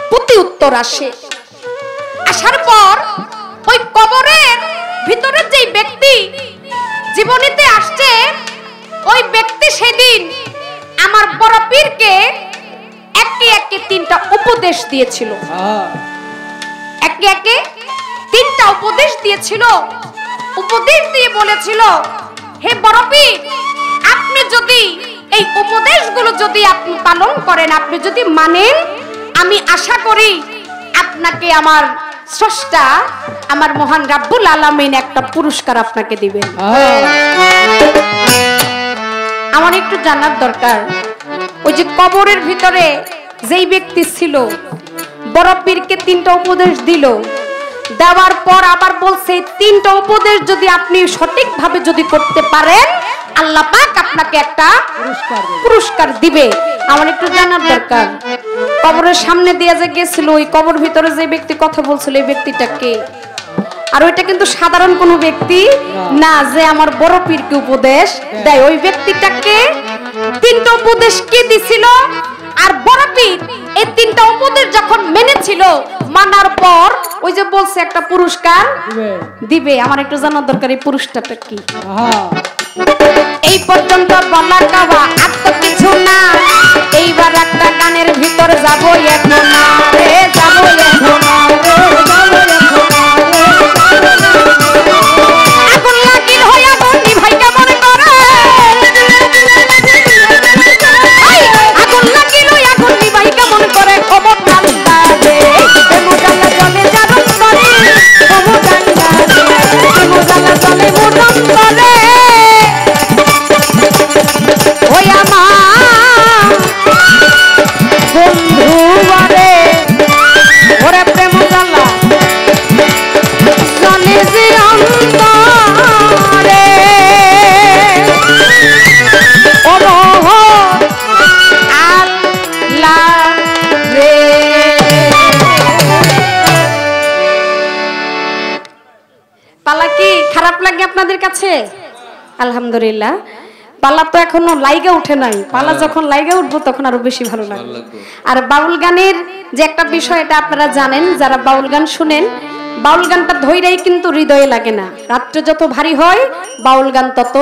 প্রতি উত্তর আসে। আসার পর ওই কবরের ভিতরে যেই ব্যক্তি জীবনীতে আসছে ওই ব্যক্তি সেদিন আমার বড়পীরকে একে একে 3টা উপদেশ দিয়েছিল। একে একে 3টা উপদেশ দিয়েছিল। উপদেশ দিয়ে বলেছিল, হে বড়পীর আপনি যদি এই উপদেশগুলো যদি আপনি পালন করেন, আপনি যদি মানেন, আমি আশা করি আপনাকে আমার স্রষ্টা আমার মহান রাব্বুল আলামিন একটা পুরস্কার আপনাকে দিবেন। আমার একটু জানার দরকার, ওই যে কবরের ভিতরে যেই ব্যক্তি ছিল বড়পীরকে 3টা উপদেশ দিল, দেওয়ার পর আবার বলছে 3টা উপদেশ যদি আপনি সঠিকভাবে যদি করতে পারেন আল্লাহ পাক আপনাকে একটা পুরস্কার দিবে। আমার একটু জানার দরকার, কবরের সামনে দিয়ে যে গেছিল ওই কবর ভিতরে যে ব্যক্তি কথা বলছিল এই ব্যক্তিটা কে? আর ওইটা কিন্তু সাধারণ কোনো ব্যক্তি না যে আমার বড়পীরকে উপদেশ দেয়। ওই ব্যক্তিটাকে 3টা উপদেশ কে দিছিল? আর বড়পীর এই 3টা উপদেশ যখন মেনেছিল, মানার পর ওই যে বলছে একটা পুরস্কার দিবে। আমার একটু জানার দরকার এই পুরস্কারটা কি? এই পর্যন্ত বলা কাবা আর তো কিছু না, এইবার একটা গানের ভিতর যাবো এখন না রে, যাবো এখন না রে, যাবো এখন না রে। আগুন লাগিল হইয়া বন্দি ভাই কেমন করে, আগুন লাগিল আগুন ভাই কেমন করে, খবর ঠান্ডা রে মোজালা চলে জারণ করে, খবর ঠান্ডা রে মোজালা চলে মোটন করে। ওই আমার বন্ধু বারে ওরে প্রেম জালা জানে যে অন্তরে ওরহ আল্লাহ রে। পালা কি খারাপ লাগে আপনাদের কাছে? আলহামদুলিল্লাহ, পালা তো এখনো লাইগা উঠে নাই। পালা যখন লাইগা উঠবো তখন আরো বেশি ভালো লাগবে। আর বাউল গানের যে একটা বিষয় এটা আপনারা জানেন, যারা বাউল গান শুনেন, বাউল গানটা ধৈরাই কিন্তু হৃদয়ে লাগে না। রাত্রে যত ভারী হয় বাউল গান তত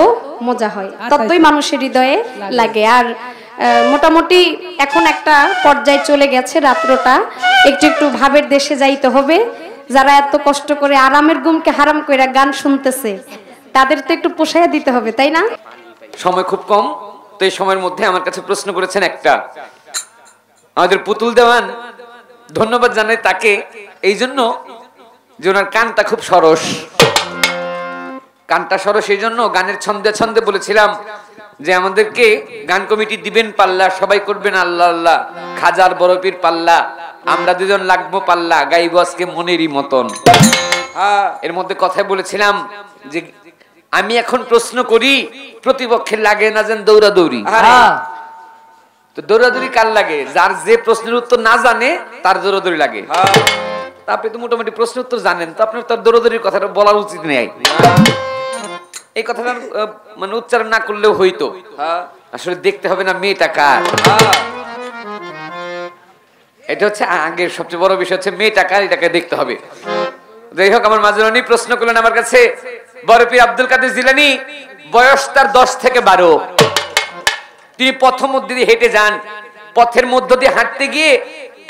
মজা হয়, ততই মানুষের হৃদয়ে লাগে। আর মোটামুটি এখন একটা পর্যায়ে চলে গেছে, রাত্রটা একটু একটু ভাবের দেশে যাইতে হবে। যারা এত কষ্ট করে আরামের ঘুমকে হারাম কইরা গান শুনতেছে তাদের তো একটু পোষাইয়া দিতে হবে, তাই না? সময় খুব কম, তো এই সময়ের মধ্যে আমার কাছে প্রশ্ন করেছেন একটা আমাদের পুতুল দেওয়ান। ধন্যবাদ জানাই তাকে এই জন্য যে ওনার কানটা খুব সরস। কানটা সরস এই জন্য গানের ছন্দে ছন্দে বলেছিলাম যে আমাদেরকে গান কমিটি দিবেন পাল্লা, সবাই করবেন আল্লাহ আল্লাহ, খাজার বড়পীর পাল্লা, আমরা দুজন লাগবো পাল্লা, গাইব আজকে মনেরই মতন। এর মধ্যে কথাই বলেছিলাম যে আমি এখন প্রশ্ন করি, প্রতিপক্ষের লাগে না যেন দৌড়াদৌড়ি। তো দৌড়াদৌড়ি কার লাগে? যার যে প্রশ্নের উত্তর না জানে তার দৌড়াদৌড়ি লাগে। আপনি তো মোটামুটি প্রশ্নের উত্তর জানেন, তো আপনার তার দৌড়াদৌড়ির কথাটা বলা উচিত নেই। এই কথাটা মানে উচ্চারণ না করলেও হইতো। আসলে দেখতে হবে না মেয়েটা কার। এটা হচ্ছে আগের সবচেয়ে বড় বিষয়, হচ্ছে মেয়েটা কার, এটাকে দেখতে হবে। যাই হোক, আমার মাজনুনি প্রশ্ন করলেন আমার কাছে, বড় পীর আব্দুল কাদের জিলানী, বয়স তার 10 থেকে 12। তিনি পথ মধ্য দিয়ে হেঁটে যান। পথের মধ্য দিয়ে হাঁটতে গিয়ে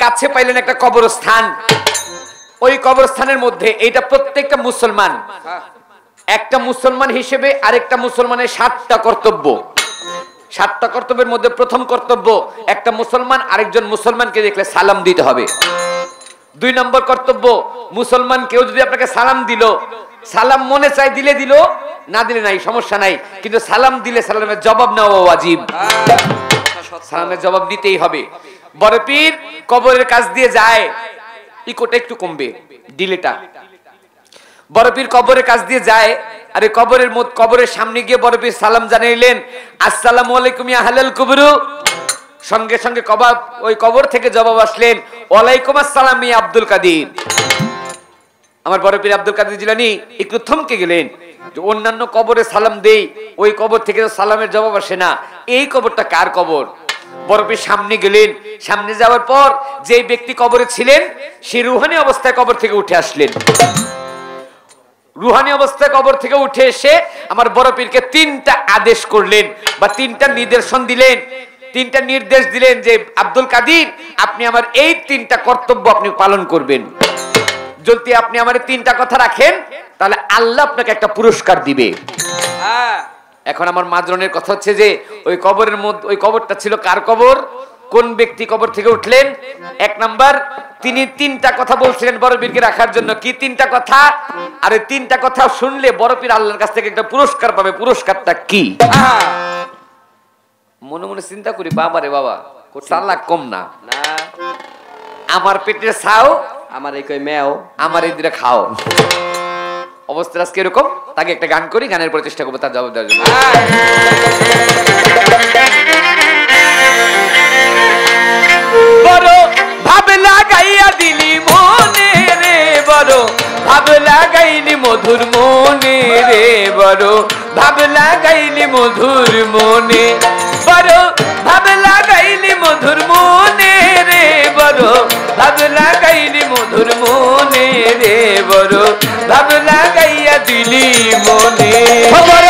কাছে পাইলেন একটা কবরস্থান। ওই কবরস্থানের মধ্যে, এটা প্রত্যেকটা মুসলমান, একটা মুসলমান হিসেবে আরেকটা মুসলমানের 7টা কর্তব্য। 7টা কর্তব্যের মধ্যে প্রথম কর্তব্য, একটা মুসলমান আরেকজন মুসলমানকে দেখলে সালাম দিতে হবে। 2 নম্বর কর্তব্য, মুসলমান কেউ যদি আপনাকে সালাম দিল, সালাম মনে চাই দিলে দিল, না দিলে নাই, সমস্যা নাই, কিন্তু সালাম দিলে সালামের জবাব নেওয়া ওয়াজিব। সালামের জবাব দিতেই হবে। বড় পীর কবরের কাছ দিয়ে যায়, ইকোটা একটু কমবে, ডিলেটা। বড় পীর কবরের কাছ দিয়ে যায়, আর এই কবরের সামনে গিয়ে বড় পীর সালাম জানাইলেন, আসসালামু আলাইকুম ইয়া আহলাল কবর। সঙ্গে সঙ্গে ওই কবর থেকে জবাব আসলেন, ওয়ালাইকুম আসসালাম ইয়া আব্দুল কাদের। আমার বড় পীর আব্দুল কাদের জিলানী একটু থমকে গেলেন, যে অন্যান্য কবরে সালাম দেই, ওই কবর থেকে সালামের জবাব আসে না, এই কবরটা কার কবর? বড় পীর সামনে গেলেন। সামনে যাওয়ার পর যে ব্যক্তি কবরে ছিলেন, সে রুহানি অবস্থায় কবর থেকে উঠে আসলেন। রুহানি অবস্থায় কবর থেকে উঠে এসে আমার বড় পীরকে 3টা আদেশ করলেন, বা 3টা নির্দেশন দিলেন। 3টা নির্দেশ দিলেন যে আব্দুল কাদের, আপনি আমার এই 3টা কর্তব্য আপনি পালন করবেন। যদি আপনি আমার 3টা কথা রাখেন, তাহলে আল্লাহ আপনাকে একটা পুরস্কার দিবে। এখন আমার মাজরনের কথা হচ্ছে যে ওই কবরের মধ্যে, ওই কবরটা ছিল কার কবর? কোন ব্যক্তি কবর থেকে উঠলেন? 1 নাম্বার, তিনি 3টা কথা বলছিলেন বড় পীরকে রাখার জন্য। কি 3টা কথা? আর এই 3টা কথা শুনলে বড় পীর আল্লাহর কাছ থেকে একটা পুরস্কার পাবে। পুরস্কারটা কি? মনে মনে চিন্তা করি, বাবা রে বাবা, চালাক কম না। আমার পেটের ছাও, আমার এই কই মেও, আমার এই দিকে খাও। অবস্থা আজকে এরকম। তাকে একটা গান করি, গানের পরে চেষ্টা করবো তার জবাব দেওয়ার জন্য। বড় ভাব লাগাইয়া দিলি মনে রে, বড় ভাব লাগাইলি মধুর মনে রে, বড় ভাব লাগাইলি মধুর মনে, বড় ভাব লাগাইলি মধুর মনে রে, বড় ভাব লাগাইলি মধুর মনে রে, বড় ভাব লাগাইয়া দিলি মনে, বড়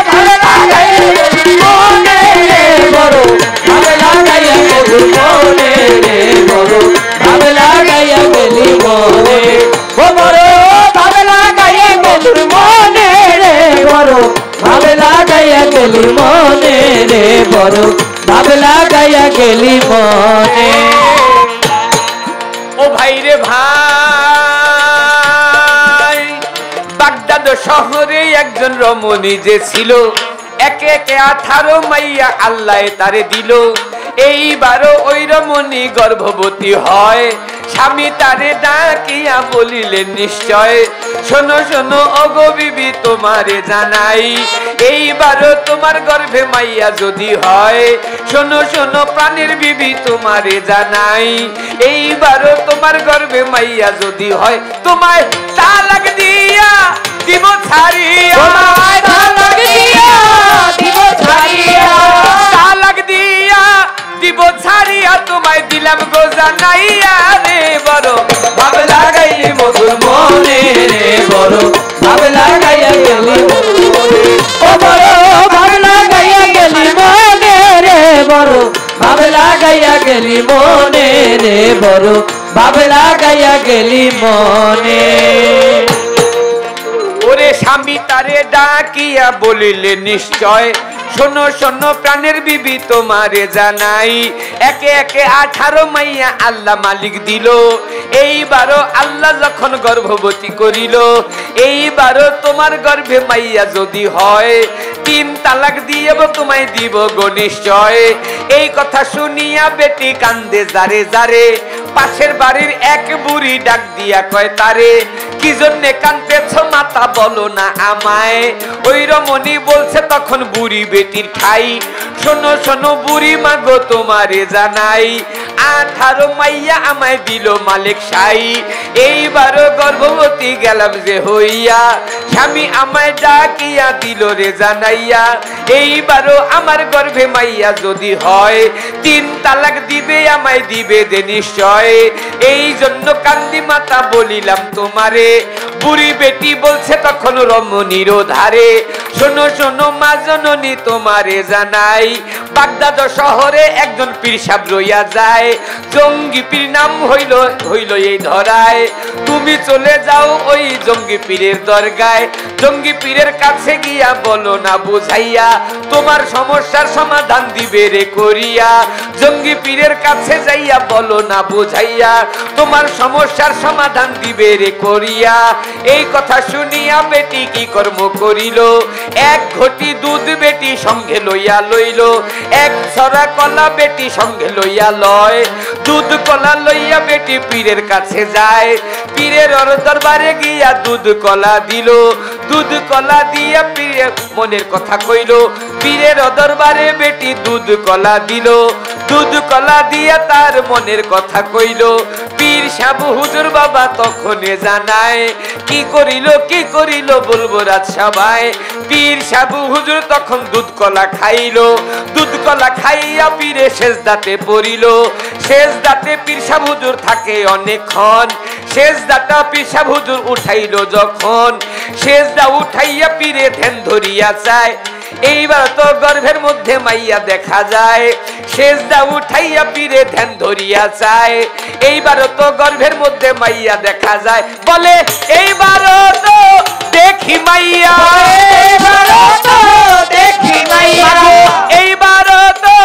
ভাব লাগাইলি মনে রে, বড় ভাব লাগাইয়া মধুর মনে রে, বড় ভাব লাগাইয়া গেলি মনে, বড় ভাব লাগাইয়া মধুর মনে রে, বড় ভাব লাগাইয়া গেলি মনে রে, বড় ভাব লাগাইয়া গেলি মনে। ও ভাই রে ভাই, বাগদাদ শহরে একজন রমণী যে ছিল, একে একে 18 মাইয়া আল্লাহ তারে দিল। এইবারও ওই রমণী গর্ভবতী হয়, স্বামী তারে ডাকিয়া বলিলেন নিশ্চয়, শোনো শোনো ওগো বিবি তোমারে জানাই, এইবারও তোমার গর্ভে মাইয়া যদি হয়, শোনো শোনো প্রাণের বিবি তোমারে জানাই, এইবারও তোমার গর্ভে মাইয়া যদি হয়, তোমায় তালাক দিয়া দিব ছাড়িয়া, তালাক দিয়া দিব ছাড়িয়া, তালাক দিয়া দিব ছাড়িয়া, তোমায় দিলাম গো জানাইয়া রে, বড় ভাব লাগাইলি মধুর মনে রে, বড় ভাব লাগাইয়া গেলি মনে, ও বড় ভাব লাগাইয়া গেলি মনে রে, বড় ভাব লাগাইয়া গেলি মনে রে, বড় ভাব লাগাইয়া গেলি মনে। ওরে স্বামী তারে ডাকিয়া বলিলে নিশ্চয়, শোনো শোনো প্রাণের বিবি তোমারে জানাই, একে একে 18 মাইয়া আল্লাহ মালিক দিল, এইবারও আল্লাহ যখন গর্ভবতী করিল, এইবারও তোমার গর্ভে মাইয়া যদি হয়, 3 তালাক দিয়ে তোমায় দিব গো নিশ্চয়। এই কথা শুনিয়া বেটি কান্দে জারে জারে, পাশের বাড়ির এক বুড়ি ডাক দিয়া কয় তারে, কি জন্যে কাঁদতেছ মাতা বলো না আমায়। ওই রমণী বলছে তখন বুড়ি বেটির ঠাই, শোনো শোনো বুড়ি মাগো তোমারে জানাই, 18 মাইয়া আমায় দিল মালিক সাই, এইবারও গর্ভবতী গেলাম যে হইয়া, স্বামী আমায় ডাকিয়া দিল রে জানাইয়া, এইবারও আমার গর্ভে মাইয়া যদি হয়, 3 তালাক দিবে আমায় দিবে দে নিশ্চয়, এই জন্য কান্দি মাতা বলিলাম তোমারে। বুড়ি বেটি বলছে তখন রমণীর ধারে, শোনো শোনো মা জননী তোমারে জানাই, বাগদাদ শহরে একজন পীর সাহেব রইয়া যায়, জঙ্গি পীর নাম হইল এই ধরায়, তুমি চলে যাও ওই জঙ্গি পীরের দরগায়, জঙ্গি পীরের কাছে গিয়া বলো না বুঝাইয়া, তোমার সমস্যার সমাধান দিবে রে করিয়া, জঙ্গি পীরের কাছে যাইয়া বলো না বুঝাইয়া, তোমার সমস্যার সমাধান দিবে রে করিয়া। এই কথা শুনিয়া বেটি কি কর্ম করিল, 1 ঘটি দুধ বেটি সঙ্গে লইয়া লইল, 1 ছড়া কলা বেটি সঙ্গে লইয়া লয়, দুধ কলা লইয়া বেটি পীরের কাছে যায়, পীরের দরবারে গিয়া দুধ কলা দিল, দুধ কলা দিয়া পীরের মনের কথা কইল, পীরের দরবারে বেটি দুধ কলা দিল, দুধ কলা দিয়া তার মনের কথা কইল, পীর সাহেব হুজুর বাবা তখনে জানায়, কি করিল বলবো রাত সবাই। পীর সাহেব হুজুর তখন দুধ কলা খাইল, দুধ কলা খাইয়া পীরে সেজদাতে পড়িল, সেজদাতে পীর সাহেব হুজুর থাকে অনেকক্ষণ, সেজদাটা পীর সাহেব হুজুর উঠাইল যখন, সেজদা উঠাইয়া পীরে ধ্যান ধরিয়া চায়, এইবার তো গর্ভের মধ্যে মাইয়া দেখা যায়, সেজদা উঠাইয়া পীরে ধ্যান ধরিয়া চায়, এইবারও তো গর্ভের মধ্যে মাইয়া দেখা যায়, বলে এইবারও তো দেখি মাইয়া, এইবারও তো দেখি মাইয়া, এইবারও তো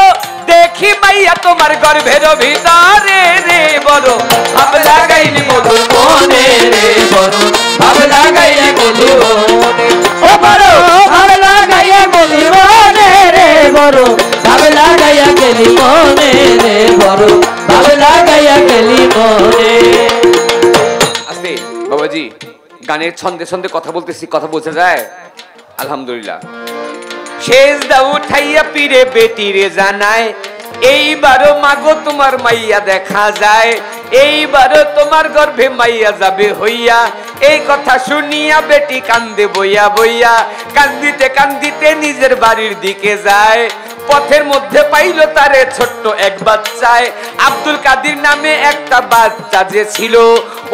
দেখি মাইয়া তোমার গর্ভের ভিতরে রে, বড় ভাব লাগাইলি মধুর মনে রে, বড় ভাব লাগাইলি মধুর মনে, ও বড় ভাব লাগাইয়া মধুর মনে রে, বড় ভাব লাগাইয়া গেলি মনে রে, বড় ভাব লাগাইয়া গেলি মনে। আস্তে বাবাজি, গানের ছন্দে ছন্দে কথা বলতেছি, কথা বোঝা যায়? আলহামদুলিল্লাহ। সেজদা উঠাইয়া পীরে বেটিরে জানায়, এইবারও মাগো তোমার মাইয়া দেখা যায়, এইবারও তোমার গর্ভে মাইয়া যাবে হইয়া। এই কথা শুনিয়া বেটি কান্দে বইয়া বইয়া, কান্দিতে কান্দিতে নিজের বাড়ির দিকে যায়, পথের মধ্যে পাইল তারে ছোট্ট এক বাচ্চায়, আব্দুল কাদির নামে একটা বাচ্চা যে ছিল,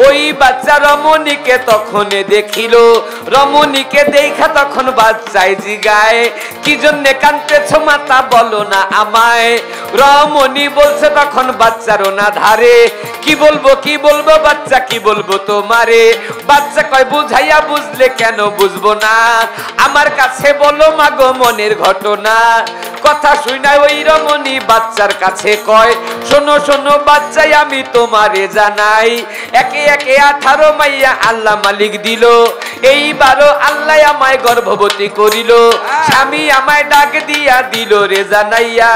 ওই বাচ্চা রমণীকে তখন দেখিল, রমণীকে দেখা তখন বাচ্চায় জিগায়, কি জন্যে কাঁদতেছ মাতা বলো না আমায়। রমণী বলছে তখন বাচ্চারও না ধারে, কি বলবো বাচ্চা কি বলবো তোমারে, বাচ্চা কয় বুঝাইয়া বুঝলে কেন বুঝবো না, আমার কাছে বলো মাগো মনের ঘটনা। কথা শুনায় ওই রমণী বাচ্চার কাছে কয়, শোনো শোনো বাচ্চাই আমি তোমারে জানাই, একে একে 18 মাইয়া আল্লাহ মালিক দিল, এইবারও আল্লাহ আমায় গর্ভবতী করিল, স্বামী আমায় ডাক দিয়া দিল রে জানাইয়া,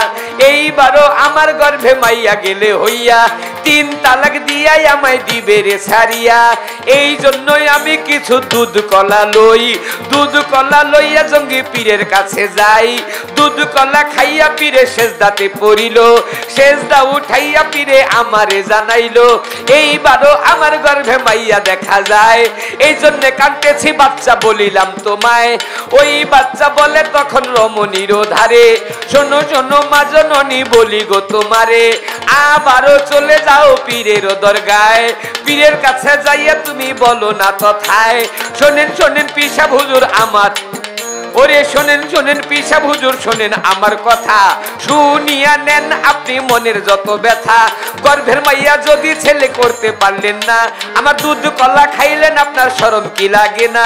এইবারও আমার গর্ভে মাইয়া গেলে হইয়া, 3 তালাক দিয়াই আমায় দিবে রে ছাড়িয়া, এই জন্যই আমি কিছু দুধ কলা লই, দুধ কলা লইয়া জঙ্গি পীরের কাছে যাই, দুধ কলা খাইয়া পীরে সেজদাতে পড়িল, সেজদা উঠাইয়া পীরে আমারে জানাইলো, এইবারও আমার গর্ভে মাইয়া দেখা যায়, এই জন্য কাঁদতেছি বাচ্চা বলিলাম তোমায়। ওই বাচ্চা বলে তখন রমণীর ধারে, শোনো শোনো মা জননী বলি গো তোমারে, আবারও চলে যাও পীরের দরগায়, পীরের কাছে যাইয়া তুমি বলো না তথায়, শোনেন শোনেন পীর সাহেব হুজুর আমার, ওরে শোনেন শোনেন পীর সাহেব হুজুর শোনেন আমার কথা, শুনিয়া নেন আপনি মনের যত ব্যথা, গর্ভের মাইয়া যদি ছেলে করতে পারলেন না, আমার দুধ কলা খাইলেন আপনার শরম কি লাগে না,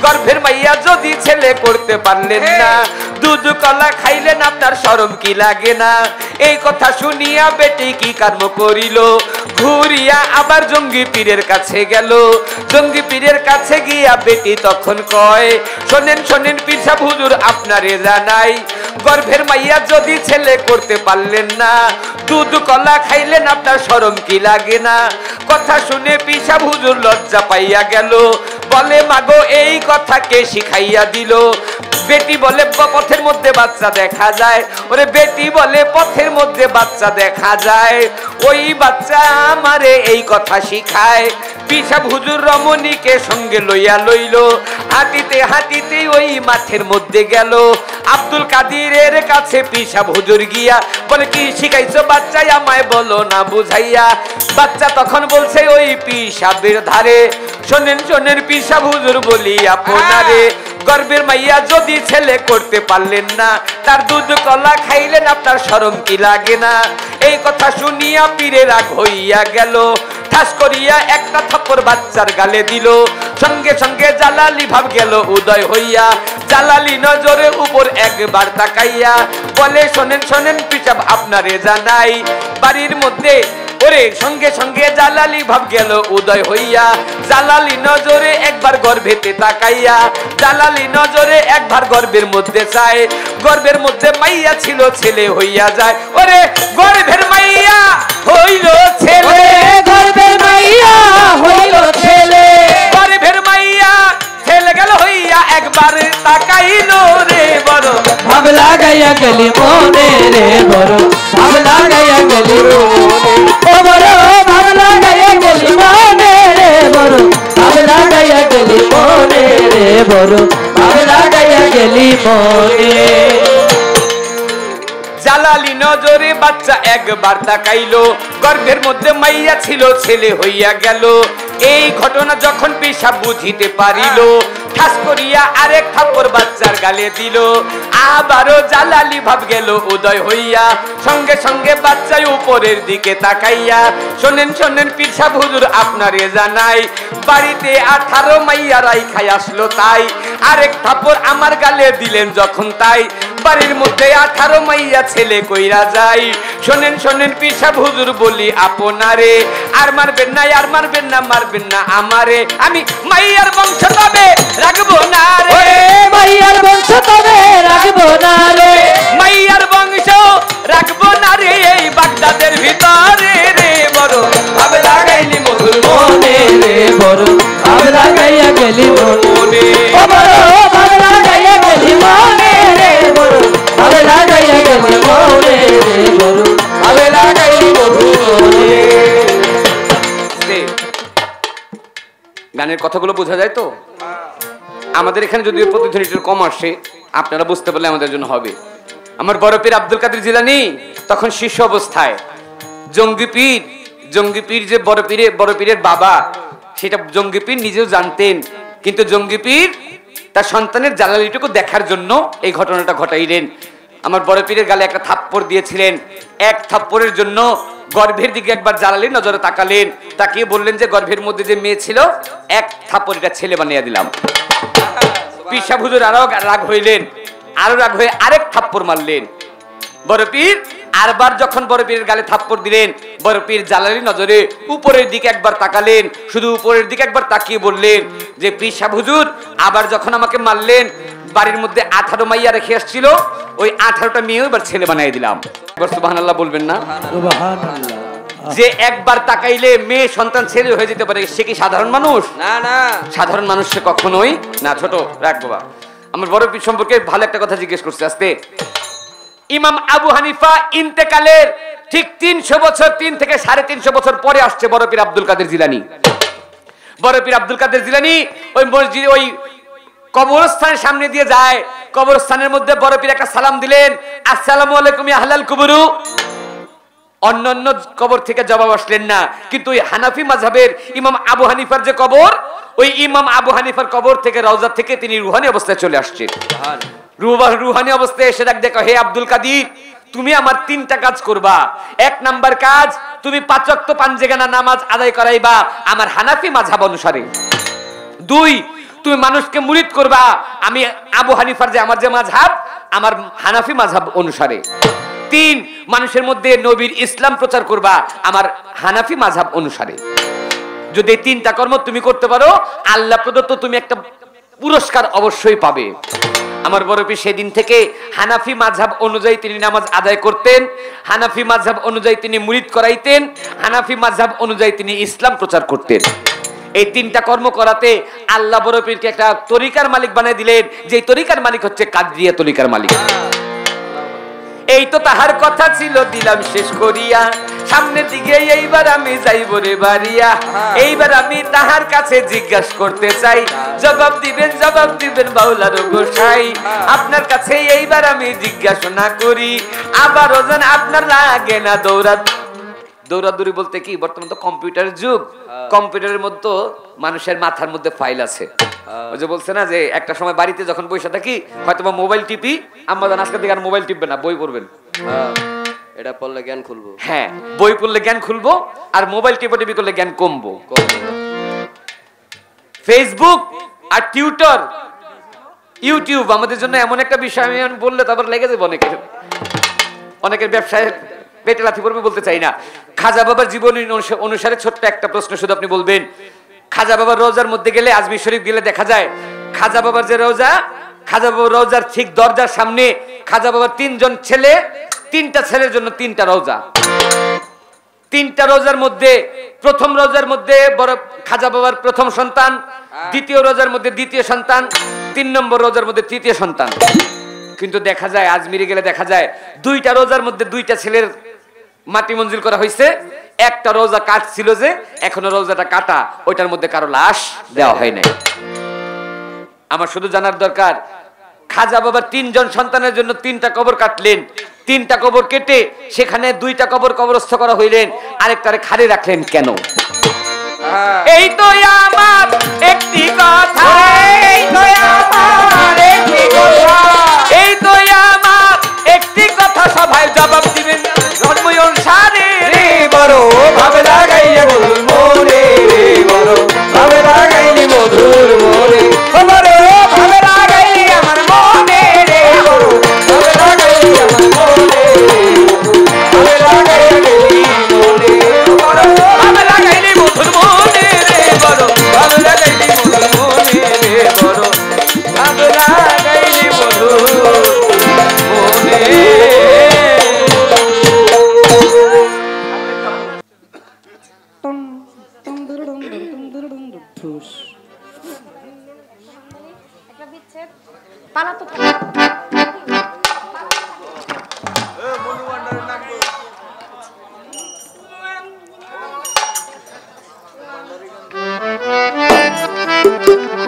গর্ভের মাইয়া যদি ছেলে করতে পারলেন না, দুধ কলা খাইলেন আপনার শরম কি লাগে না। এই কথা শুনিয়া বেটি কি কর্ম করিল, ঘুরি করিয়া আবার জঙ্গি পীরের কাছে গেল। জঙ্গি পীরের কাছে গিয়া বেটি তখন কয়, শোনেন শোনেন পীর সাহেব হুজুর আপনারে জানাই, গর্ভের মাইয়া যদি ছেলে করতে পারলেন না, দুধ কলা খাইলেন আপনার শরম কি লাগে না? কথা শুনে পীর সাহেব হুজুর লজ্জা পাইয়া গেল, বলে মাগো এই কথা কে শিখাইয়া দিল? বেটি বলে পথের মধ্যে বাচ্চা দেখা যায়। ওরে বেটি বলে পথের মধ্যে বাচ্চা দেখা যায়, ওই বাচ্চা আমারে এই কথা শিখায়। পীর সাহেব হুজুর রমণীকে সঙ্গে লইয়া লইল, হাঁটিতে হাঁটিতে ওই মাঠের মধ্যে গেল। আব্দুল কাদিরের কাছে পীর সাহেব হুজুর গিয়া বলে, কি শিখাইছো বাচ্চাই আমায় বলো না বুঝাইয়া? বাচ্চা তখন বলছে ওই পীর সাহেবের ধারে, শোনেন শোনেন পীর সাহেব হুজুর বলি আপনারে, গর্ভের মাইয়া যদি ছেলে করতে পারলেন না, তার দুধ কলা খাইলেন আপনার শরম কি লাগে না? এই কথা শুনিয়া পীরে রাগ হইয়া গেল, ঠাস করিয়া একটা থাপ্পড় বাচ্চার গালে দিল। সঙ্গে সঙ্গে জালালি ভাব গেল উদয় হইয়া, জালালি নজরে উপর একবার তাকাইয়া বলে, শোনেন শোনেন পীর সাহেব আপনারে জানাই, বাড়ির মধ্যে ওরে সঙ্গে সঙ্গে জালালি ভাব গেল উদয় হইয়া, জালালি নজরে একবার গর্ভেতে তাকাইয়া, জালালি নজরে একবার গর্ভের মধ্যে চায়, গর্ভের মধ্যে মাইয়া ছিল ছেলে হইয়া যায়। ওরে গর্ভের মাইয়া হইল ছেলে, গর্ভের মাইয়া হইল ছেলে, গর্ভের মাইয়া ছেলে গেল হইয়া একবার তাকাইল রে বড় ভাব লাগাইয়া গেলি মনে রে বড়, ভাব লাগাইয়া গেলি মনে, ও বড় ভাব লাগাইয়া গেলি মনে রে বড়, ভাব লাগাইয়া গেলি মনে রে বড়, ভাব লাগাইয়া গেলি মনে। জালালি নজরে বাচ্চা একবার তাকাইলো, গর্ভের মধ্যে মাইয়া ছিল ছেলে হইয়া গেল। এই ঘটনা যখন পীর সাহেব বুঝিতে পারিল, ঠাস করিয়া আরেক থাপ্পড় বাচ্চার গালে দিল। আবারও জালালি ভাব গেল উদয় হইয়া, সঙ্গে সঙ্গে বাচ্চায় উপরের দিকে তাকাইয়া, শোনেন শোনেন পীর সাহেব হুজুর আপনারে জানাই, বাড়িতে 18 মাইয়া রাইখাই আসলো তাই, আরেক থাপ্পড় আমার গালে দিলেন যখন তাই, বাড়ির মধ্যে 18 মাইয়া ছেলে কইরা যায়। শোনেন শোনেন পীর সাহেব হুজুর বলি আপনারে, আর মারবেন না আর মারবেন না, মারবেন না আমারে, আমি মাইয়ার বংশ তবে রাখবো না রে, মাইয়ার বংশ তবে রাখবো না রে, মাইয়ার বংশ রাখবো না রে, এই বাগদাদের ভিতরে রে বড় ভাবে লাগাইলি মধুর মনে রে বড়, ভাব লাগাইয়া গেলি মনে, ও বড় ভাব লাগাইয়া গেলি মনে রে বড়, ভাব লাগাইয়া গেলি মনে রে বড়, ভাব লাগাইলি মনে। গানের কথাগুলো বোঝা যায় তো? আমাদের এখানে যদি প্রতিধ্বনিটা কম আসে আপনারা বুঝতে পারলে আমাদের জন্য হবে। আমার বড় পীর আব্দুল কাদের জিলানী তখন শিষ্য অবস্থায়, জঙ্গি পীর যে বড় পীরের বাবা, সেটা জঙ্গি পীর নিজেও জানতেন, কিন্তু জঙ্গি পীর তার সন্তানের জালালিটুকু দেখার জন্য এই ঘটনাটা ঘটাইলেন। আমার বড় পীরের গালে একটা থাপ্পড় দিয়েছিলেন, এক থাপ্পড়ের জন্য গর্ভের দিকে একবার জালালি নজরে তাকালেন, তাকিয়ে বললেন যে গর্ভের মধ্যে যে মেয়ে ছিল এক থাপ্পড় এটা ছেলে বানিয়ে দিলাম। পীর সাহেব হুজুর আরো রাগ হইলেন, আরো রাগ হয়ে আরেক থাপ্পড় মারলেন। বড় পীর আরবার যখন বড় পীরের গালে থাপ্পড় দিলেন, বড় পীর জালালি নজরে উপরের দিকে একবার তাকালেন, শুধু উপরের দিকে একবার তাকিয়ে বললেন যে পীর সাহেব হুজুর আবার যখন আমাকে মারলেন, বাড়ির মধ্যে 18 মাইয়া রেখে আসছিল, ওই 18টা মেয়েও এবার ছেলে বানিয়ে দিলাম। এবার সুবহানাল্লাহ বলবেন না? সুবহানাল্লাহ। যে একবার তাকাইলে মেয়ে সন্তান ছেলে হয়ে যেতে পারে, সে কি সাধারণ মানুষ? না না, সাধারণ মানুষ সে কখনোই না। ছোট রাখ বাবা, আমার বড় পীর সম্পর্কে ভালো একটা কথা জিজ্ঞেস করছে আস্তে। ইমাম আবু হানিফা ইন্তেকালের ঠিক 300 বছর, 3 থেকে 350 বছর পরে আসছে বড় পীর আব্দুল কাদের জিলানী। বড় পীর আব্দুল কাদের জিলানী ওই মসজিদে ওই কবরস্থানের সামনে দিয়ে যায়, কবরস্থানের মধ্যে বড় পীর একটা সালাম দিলেন, আসসালামু আলাইকুম ইয়া আহলাল কুবুরু। অন্যান্য কবর থেকে জবাব আসলেন না, কিন্তু ওই হানাফি মাযহাবের ইমাম আবু হানিফার যে কবর, ওই ইমাম আবু হানিফার কবর থেকে রওজা থেকে তিনি রুহানি অবস্থায় চলে আসছেন। রুহানি অবস্থায় এসে দেখো, হে আব্দুল কাদির, তুমি আমার 3টা কাজ করবা। 1 নাম্বার কাজ, তুমি 5 ওয়াক্ত পাঁচজাগানা নামাজ আদায় করাইবা আমার হানাফি মাযহাব অনুসারে। 2, তুমি মানুষকে মুরিদ করবা আমি আবু হানিফার যে আমার যে মাযহাব, আমার হানাফি মাযহাব অনুসারে। তিন, মানুষের মধ্যে নবীর ইসলাম প্রচার করবা আমার হানাফি মাযহাব অনুসারে। যদি এই তিনটা কর্ম তুমি করতে পারো, আল্লাহ প্রদত্ত তুমি একটা পুরস্কার অবশ্যই পাবে। আমার বড় পীর সেদিন থেকে হানাফি মাযহাব অনুযায়ী তিনি নামাজ আদায় করতেন, হানাফি মাযহাব অনুযায়ী তিনি মুরিদ করাইতেন, হানাফি মাযহাব অনুযায়ী তিনি ইসলাম প্রচার করতেন। এই তিনটা কর্ম করাতে আল্লাহ বড় পীরকে একটা তরিকার মালিক বানিয়ে দিলেন, যে তরিকার মালিক হচ্ছে কাদরিয়া তরিকার মালিক। এই তো তাহার কথা ছিল দিলাম শেষ করিয়া, সামনের দিকে এইবার আমি যাইব রে বাড়িয়া। এইবার আমি তাহার কাছে জিজ্ঞাসা করতে চাই, জবাব দিবেন বাউলার গোসাই। আপনার কাছে এইবার আমি জিজ্ঞাসা না করি, আবারও যেন আপনার লাগে না দৌড়াদৌড়ি বলতে কি, বর্তমান তো কম্পিউটারের যুগ, কম্পিউটারের মধ্যে মানুষের মাথার মধ্যে ফাইল আছে। ওই যে বলছে না যে একটা সময় বাড়িতে যখন বসে থাকি হয়তো বা মোবাইল টিপি, আম্মা জান আজকে থেকে আর মোবাইল টিপবে না, বই পড়বেন। এটা পড়লে জ্ঞান খুলবো। হ্যাঁ, বই পড়লে জ্ঞান খুলবো, আর মোবাইল টিপি করলে জ্ঞান কমবো। ফেসবুক আর টিউটর, ইউটিউব আমাদের জন্য এমন একটা বিষয়, আমি বললে তারপর লেগে যাবে অনেকের ব্যবসায় পেটে লাথি পড়বে, বলতে চাই না। খাজা বাবার জীবনী অনুসারে ছোট্ট একটা প্রশ্ন শুধু আপনি বলবেন। খাজা বাবার রোজার মধ্যে গেলে, আজমির শরীফ গেলে দেখা যায় খাজা বাবার যে রোজা, খাজা বাবার রোজার ঠিক দরজার সামনে খাজা বাবার তিনজন ছেলে, তিনটা ছেলের জন্য তিনটা রোজা। তিনটা রোজার মধ্যে প্রথম রোজার মধ্যে বড় খাজা বাবার প্রথম সন্তান, দ্বিতীয় রোজার মধ্যে দ্বিতীয় সন্তান, 3 নম্বর রোজার মধ্যে তৃতীয় সন্তান। কিন্তু দেখা যায় আজমিরে গেলে দেখা যায় দুইটা রোজার মধ্যে দুইটা ছেলের মাটি মঞ্জুর করা হয়েছে। একটা রোজা কাটছিল, যে এখনো রোজাটা কাটা, ওইটার মধ্যে কারো লাশ দেওয়া হয় নাই। আমার শুধু জানার দরকার, খাজা বাবার 3 জন সন্তানের জন্য 3টা কবর কাটলেন, 3টা কবর কেটে সেখানে 2টা কবর কবরস্থ করা হইলেন, আরেকটারে খালি রাখলেন কেন? এই তো আমার একটি কথা, এই তো আমার একটি কথা, এই তো আমার একটি কথা, সবাই জবাব দিবেন ধর্ম অনুসারে। রে বড় ভাবে লাগাইয়া বল মনে, রে বড় ভাবে লাগাইলি মধুর মনে, বড় ভাবে লাগাইলি আমার মনে, রে বড় ভাবে লাগাইলি আমার মনে, ভাবে লাগাইলি মনে, বড় ভাবে লাগাইলি মধুর মনে, রে বড় ভাবে লাগাইলি মধুর মনে, রে বড় ভাবে লাগাইলি মধুর মনে।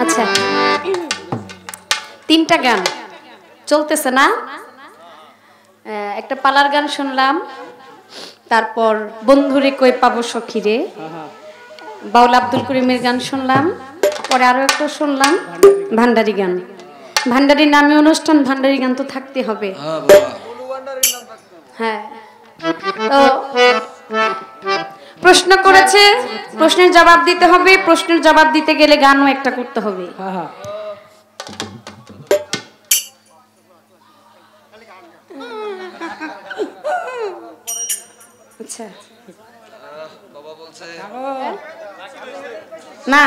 আচ্ছা, 3টা গান চলতেছে না? একটা পালার গান শুনলাম, তারপর বন্ধুরে কই পাবো সখীরে, বাউল আব্দুল করিমের গান শুনলাম, পরে আরো একটা শুনলাম ভান্ডারি গান। ভান্ডারি নামে অনুষ্ঠান, ভান্ডারি গান তো থাকতে হবে। হ্যাঁ, তো প্রশ্ন করেছে, প্রশ্নের জবাব দিতে হবে, প্রশ্নের জবাব দিতে গেলে গানও একটা করতে হবে। আচ্ছা, বাবা বলছে না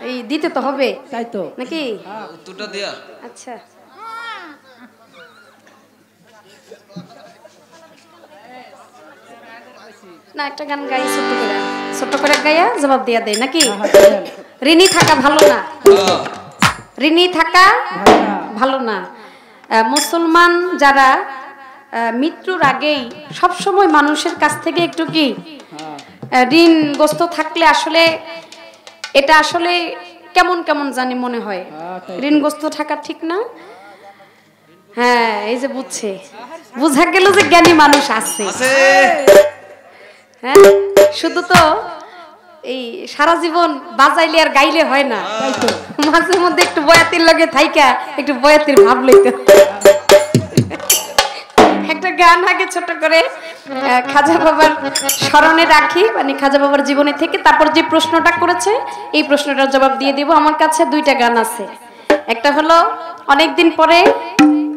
এই দিতে তো হবে, তাই তো নাকি? উত্তরটা দিয়া। আচ্ছা, না একটা গান গাই ছোট করে গাইয়া জবাব দিয়া দেয় নাকি? ঋণী থাকা ভালো না, ঋণী থাকা ভালো না। মুসলমান যারা মৃত্যুর আগেই সবসময় মানুষের কাছ থেকে একটু কি ঋণগ্রস্ত থাকলে আসলে এটা আসলে কেমন কেমন জানি মনে হয়। ঋণগ্রস্ত থাকা ঠিক না? হ্যাঁ, এই যে বুঝা গেল যে জ্ঞানী মানুষ আছে। হ্যাঁ, শুধু তো এই সারা জীবন বাজাইলে আর গাইলে হয় না, মাঝে মধ্যে একটু বয়াতির লগে থাইকা একটু বয়াতির ভাব লইতে। একটা গান আগে ছোট করে খাজা বাবার স্মরণে রাখি, মানে খাজা বাবার জীবনে থেকে, তারপর যে প্রশ্নটা করেছে এই প্রশ্নটার জবাব দিয়ে দিব। আমার কাছে 2টা গান আছে, একটা হলো অনেকদিন পরে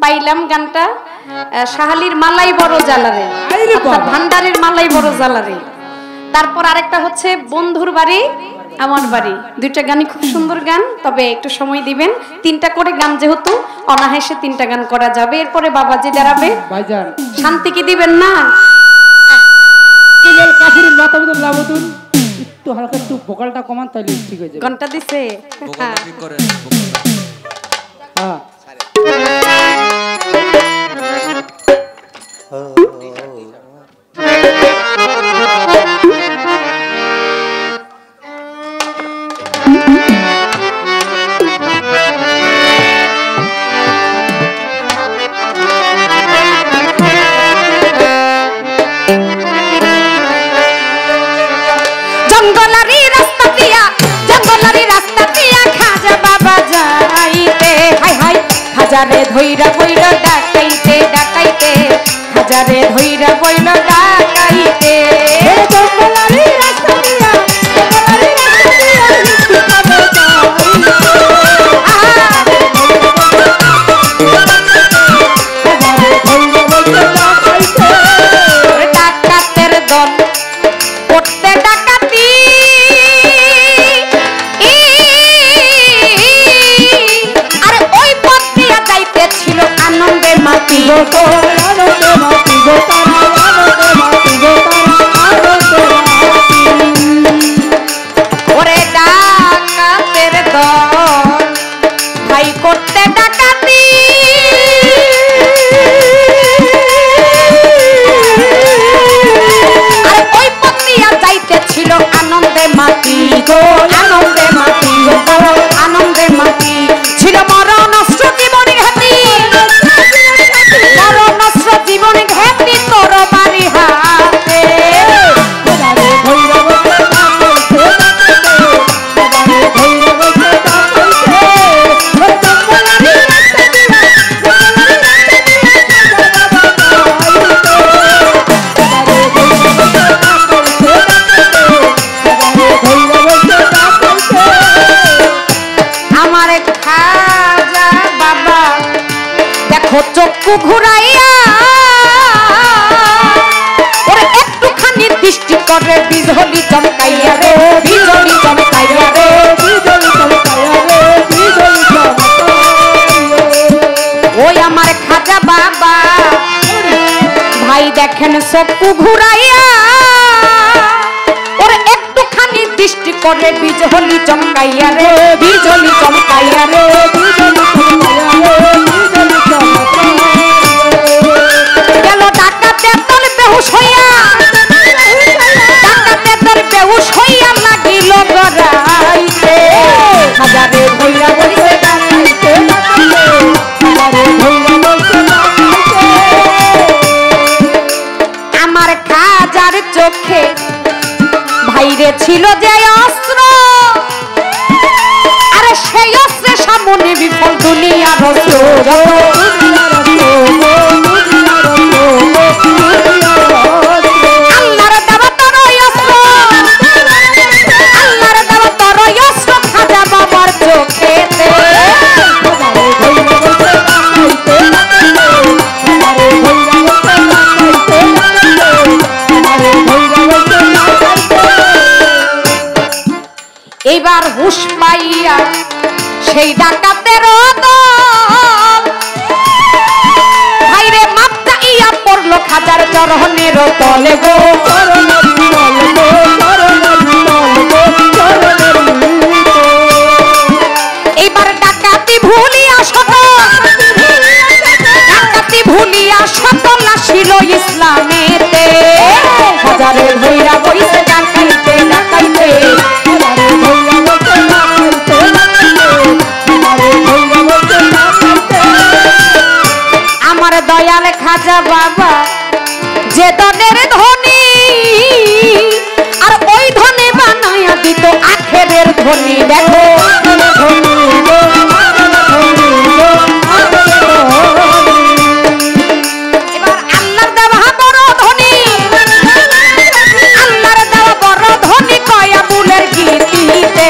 পাইলাম গানটা, শাহালির মালাই বড় জ্বালারে, ভান্ডারের মালাই বড় জ্বালারে। তারপর আরেকটা হচ্ছে বন্ধুর বাড়ি আমার বাড়ি। দুইটা গানই খুব সুন্দর গান, তবে একটু সময় দিবেন। 3টা করে গান যেহেতু অনায়াসে 3টা গান করা যাবে। এরপরে বাবাজি দাঁড়াবে। শান্তি কি দিবেন না? একটু হালকা একটু ভোকালটা কমান তাইলে ঠিক হয়ে যাবে। ঘন্টা দিছে হ্যাঁ হাজারে ধইরা বইল ডাকাইতে ডাকাইতে, হাজারে ধইরা বইল ডাকাইতে। ডাকাতের দল করতে ডাকাতি, আর ওই পথ দিয়া যাইতে ছিল আনন্দে মাতি। ওরে ডাকাতের দল ভাই করতে ডাকাতি, আর ওই পথ দিয়া যাইতে ছিল আনন্দে মাতি গো, আনন্দে মাতি গো, আনন্দে মাতি। ছিল মরণ অস্ত্র জীবনে ঘাতি, মরণ অস্ত্র জীবনে ঘাতি তোর বাড়ি হাতে। আমার খাজা বাবা দেখো চক্ষু ঘুরাইয়া, ওরে একটুখানি দৃষ্টি করে বিজলি চমকাইয়া রে, বিজলি চমকাইয়া রে, বিজলি চমকাইয়া রে, বিজলি চমকাইয়া। ওই আমার খাজা বাবা ভাই দেখেন চক্ষু ঘুরাইয়া, ওরে একটুখানি দৃষ্টি করে বিজলি চমকাইয়া রে, বিজলি চমকাইয়া রে, বিজলি চমকাইয়া রে, বিজলি চমকাইয়া। গেল ডাকাতের দল বেহুশ হইয়া, ডাকাতের দল বেহুশ হইয়া লাগিল গড়াইতে, হাজারে ধইরা বইছে ডাকাইতে, হাজারে ধইরা বইছে ডাকাইতে। আমার খাজার চোখে ভাইরে ছিল যে অস্ত্র, আরে সেই অস্ত্রের সামনে বিফল দুনিয়ার অস্ত্র। আল্লাহর দেওয়া তোর অস্ত্র, আল্লাহর দেওয়া তোর অস্ত্র খাজা বাবার চোখেতে। এইবার হুশ পাইয়া সেই ডাকাতের দল ভাইরে মাপটা ইয়া পড়লো খাজার চরণের তলে গো, এইবার ডাকাতি ভুলিয়া শত, ডাকাতি ভুলিয়া শত লাশিল ইসলামেতে, হাজারে ধইরা বইছে ডাকাইতে ডাকাইতে। আমার দয়াল খাজা বাবা যে দনের ধনী, আর ওই ধনে বানাইয়া দিত আখেরের ধনী। দেখো এবার আল্লাহর দেওয়া বড় ধনী, আল্লাহর দেওয়া বড় ধনী কয়া বুলের গীতিতে।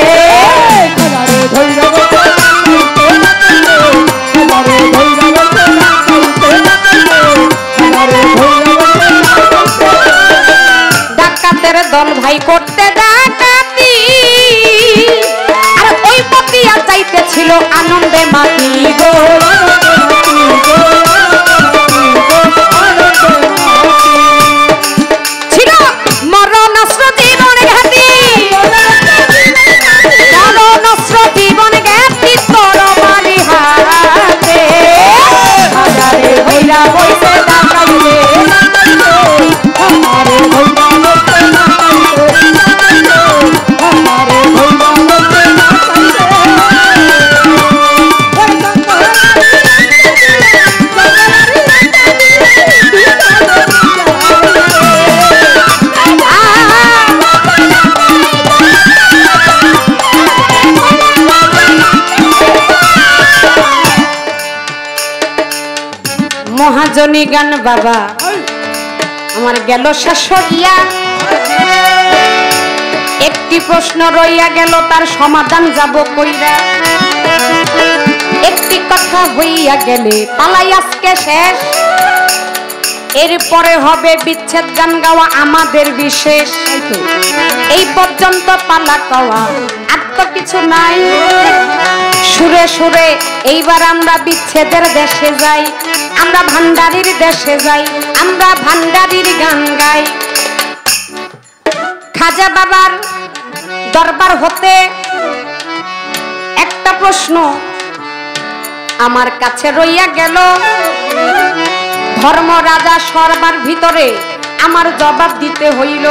ছিল আনন্দে মাতি গো ছিল মরণাস্ত্র জীবন ঘাতি মরণাস্ত্র জীবন ঘাতি তরবারি হাতে হাজারে হইরা বইছে ডাকাইতে আমারে হইরা বইছে আমারে হইরা বইছে মহাজনী গান বাবা আমার গেল শেষ হইয়া একটি প্রশ্ন রইয়া গেল তার সমাধান যাব কইরা একটি কথা হইয়া গেলে পালাই আজকে শেষ এরপরে হবে বিচ্ছেদ গান গাওয়া আমাদের বিশেষ এই পর্যন্ত পালা গাওয়া আর তো কিছু নাই সুরে সুরে এইবার আমরা বিচ্ছেদের দেশে যাই আমরা ভান্ডারির দেশে যাই আমরা ভান্ডারির গান গাই খাজা বাবার দরবার হতে একটা প্রশ্ন আমার কাছে রইয়া গেল ধর্ম রাজা সরবার ভিতরে আমার জবাব দিতে হইল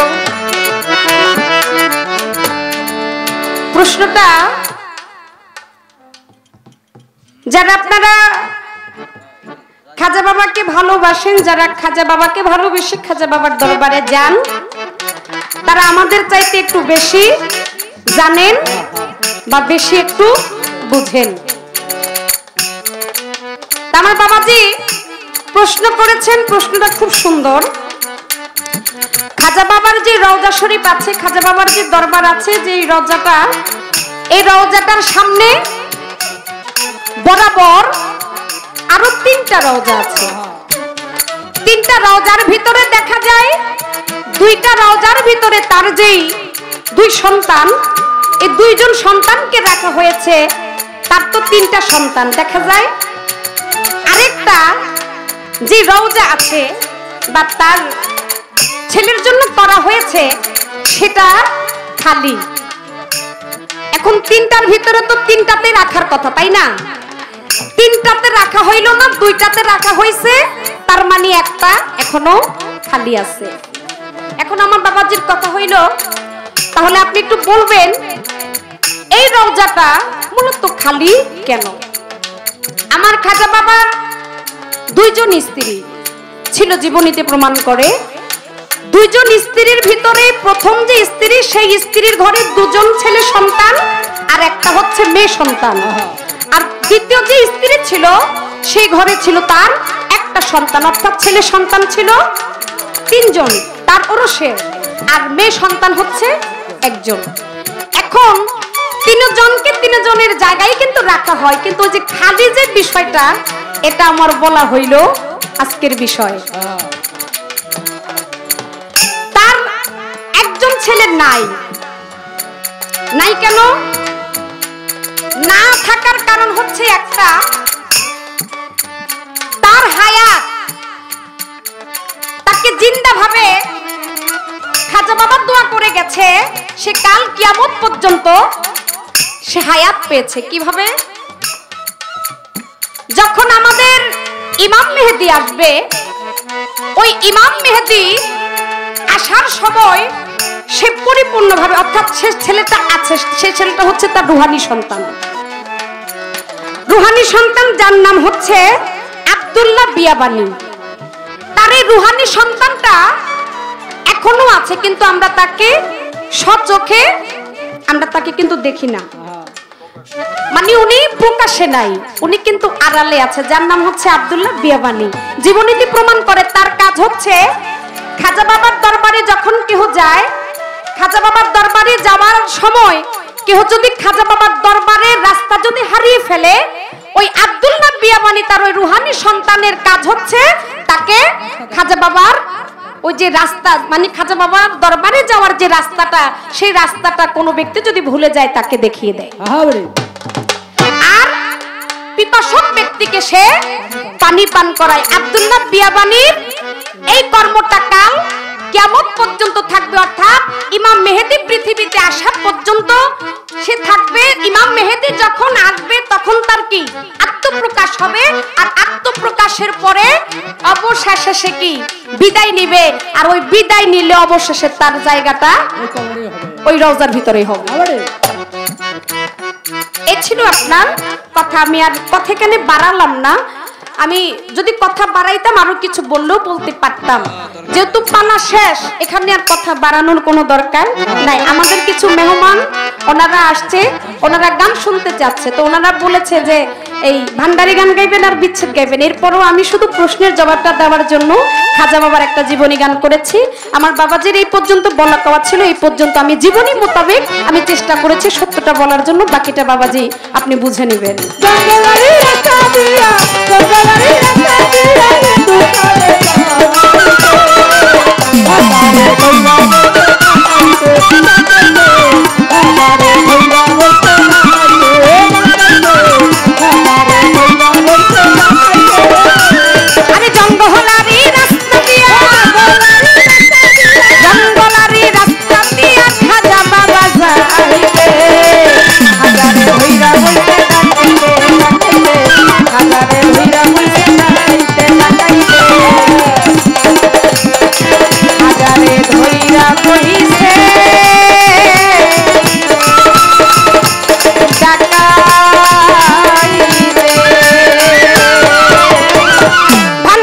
প্রশ্নটা যারা আপনারা খাজা বাবাকে ভালোবাসেন যারা খাজা বাবাকে ভালোবেসে খাজা বাবার দরবারে যান তারা আমাদের চাইতে একটু বেশি জানেন বা বেশি একটু বুঝেন আমার বাবাজি প্রশ্ন করেছেন প্রশ্নটা খুব সুন্দর খাজা বাবার যে রওজা শরীফ আছে খাজা বাবার যে দরবার আছে যে রওজাটা এই রওজাটার সামনে বরাবর আরো তিনটা রওজা আছে তিনটা রওজার ভিতরে দেখা যায় দুইটা রওজার ভিতরে তার যেই দুই সন্তান এই দুইজন সন্তানকে রাখা হয়েছে তার তো তিনটা সন্তান দেখা যায় আরেকটা যে রওজা আছে বা তার ছেলের জন্য করা হয়েছে সেটা খালি এখন তিনটার ভিতরে তো তিনটাতে রাখার কথা তাই না তিনটাতে রাখা হইল না দুইটাতে রাখা হয়েছে তার মানে একটা এখনো খালি আছে এখন আমার বাবাজির কথা হইল তাহলে আপনি একটু বলবেন এই রওজাটা মূলত খালি কেন আমার খাজা বাবার দুইজন স্ত্রী ছিল জীবনীতে প্রমাণ করে দুইজন স্ত্রীর ভিতরে প্রথম যে স্ত্রী সেই স্ত্রীর ঘরে দুজন ছেলে সন্তান আর একটা হচ্ছে মেয়ে সন্তান আর দ্বিতীয় যে স্ত্রী ছিল সেই ঘরে ছিল তার একটা সন্তান অর্থাৎ ছেলে সন্তান ছিল তিনজন তার ওরসে আর মেয়ে সন্তান হচ্ছে একজন এখন তিনজনকে তিনজনের জায়গায় কিন্তু রাখা হয় কিন্তু ওই যে খালি যে বিষয়টা এটা আমার বলা হইল আজকের বিষয় তার একজন ছেলে নাই নাই কেন না থাকার কারণ হচ্ছে একটা তার হায়াত তাকে জিন্দা ভাবে খাজা বাবা দোয়া করে গেছে সে কাল কিয়ামত পর্যন্ত সে হায়াত পেয়েছে কিভাবে যখন আমাদের ইমাম মেহেদী আসবে ওই ইমাম মেহেদী আসার সময় সে পরিপূর্ণভাবে অর্থাৎ সে ছেলেটা আছে সে ছেলেটা হচ্ছে তার রুহানি সন্তান যার নাম হচ্ছে আব্দুল্লাহ বিয়াবানি তার এই রুহানি সন্তানটা এখনো আছে কিন্তু আমরা তাকে সচোখে আমরা তাকে কিন্তু দেখি না মানে উনি প্রকাশে নাই উনি কিন্তু আড়ালে আছে যার নাম হচ্ছে আব্দুল্লাহ বিয়াবানি জীবনীতি প্রমাণ করে তার কাজ হচ্ছে খাজা বাবার দরবারে যখন কেহ যায় খাজা বাবার দরবারে যাওয়ার সময় কেহ যদি খাজা বাবার দরবারের রাস্তা যদি হারিয়ে ফেলে ওই আব্দুল্লাহ বিয়াবানি তার ওই রুহানি সন্তানের কাজ হচ্ছে তাকে খাজা বাবার ওই যে রাস্তা মানে খাজা বাবার দরবারে যাওয়ার যে রাস্তাটা সেই রাস্তাটা কোনো ব্যক্তি যদি ভুলে যায় তাকে দেখিয়ে দেয় আর পিপাসক ব্যক্তিকে সে পানি পান করায়। আব্দুল্লাহ বিয়াবানির এই কর্মটা কাল কিয়ামত পর্যন্ত থাকবে, অর্থাৎ ইমাম মেহেদী পৃথিবীতে আসা পর্যন্ত সে থাকবে। ইমাম মেহেদী যখন আসবে তখন তার কি আত্মপ্রকাশ হবে, আর আত্মপ্রকাশের পরে অবশেষে সে কি বিদায় নিবে, আর ওই বিদায় নিলে অবশেষে তার জায়গাটা ওই রওজার ভিতরেই হবে। এই ছিল আপনার কথা। আমি আর কথা এখানে বাড়ালাম না। আমি যদি কথা বাড়াইতাম আরো কিছু বললেও বলতে পারতাম, যেহেতু পানা শেষ এখানে আর কথা বাড়ানোর কোনো দরকার নাই। আমাদের কিছু মেহমান ওনারা আসছে, ওনারা গান শুনতে যাচ্ছে, তো ওনারা বলেছে যে এই ভান্ডারি গান গাইবেন আর বিচ্ছেদ গাইবেন। এরপরও আমি শুধু প্রশ্নের জবাবটা দেওয়ার জন্য খাজা বাবার একটা জীবনী গান করেছি। আমার বাবাজির এই পর্যন্ত বলা কওয়া ছিল, এই পর্যন্ত আমি জীবনী মোতাবেক আমি চেষ্টা করেছি সত্যটা বলার জন্য, বাকিটা বাবাজি আপনি বুঝে নেবেন।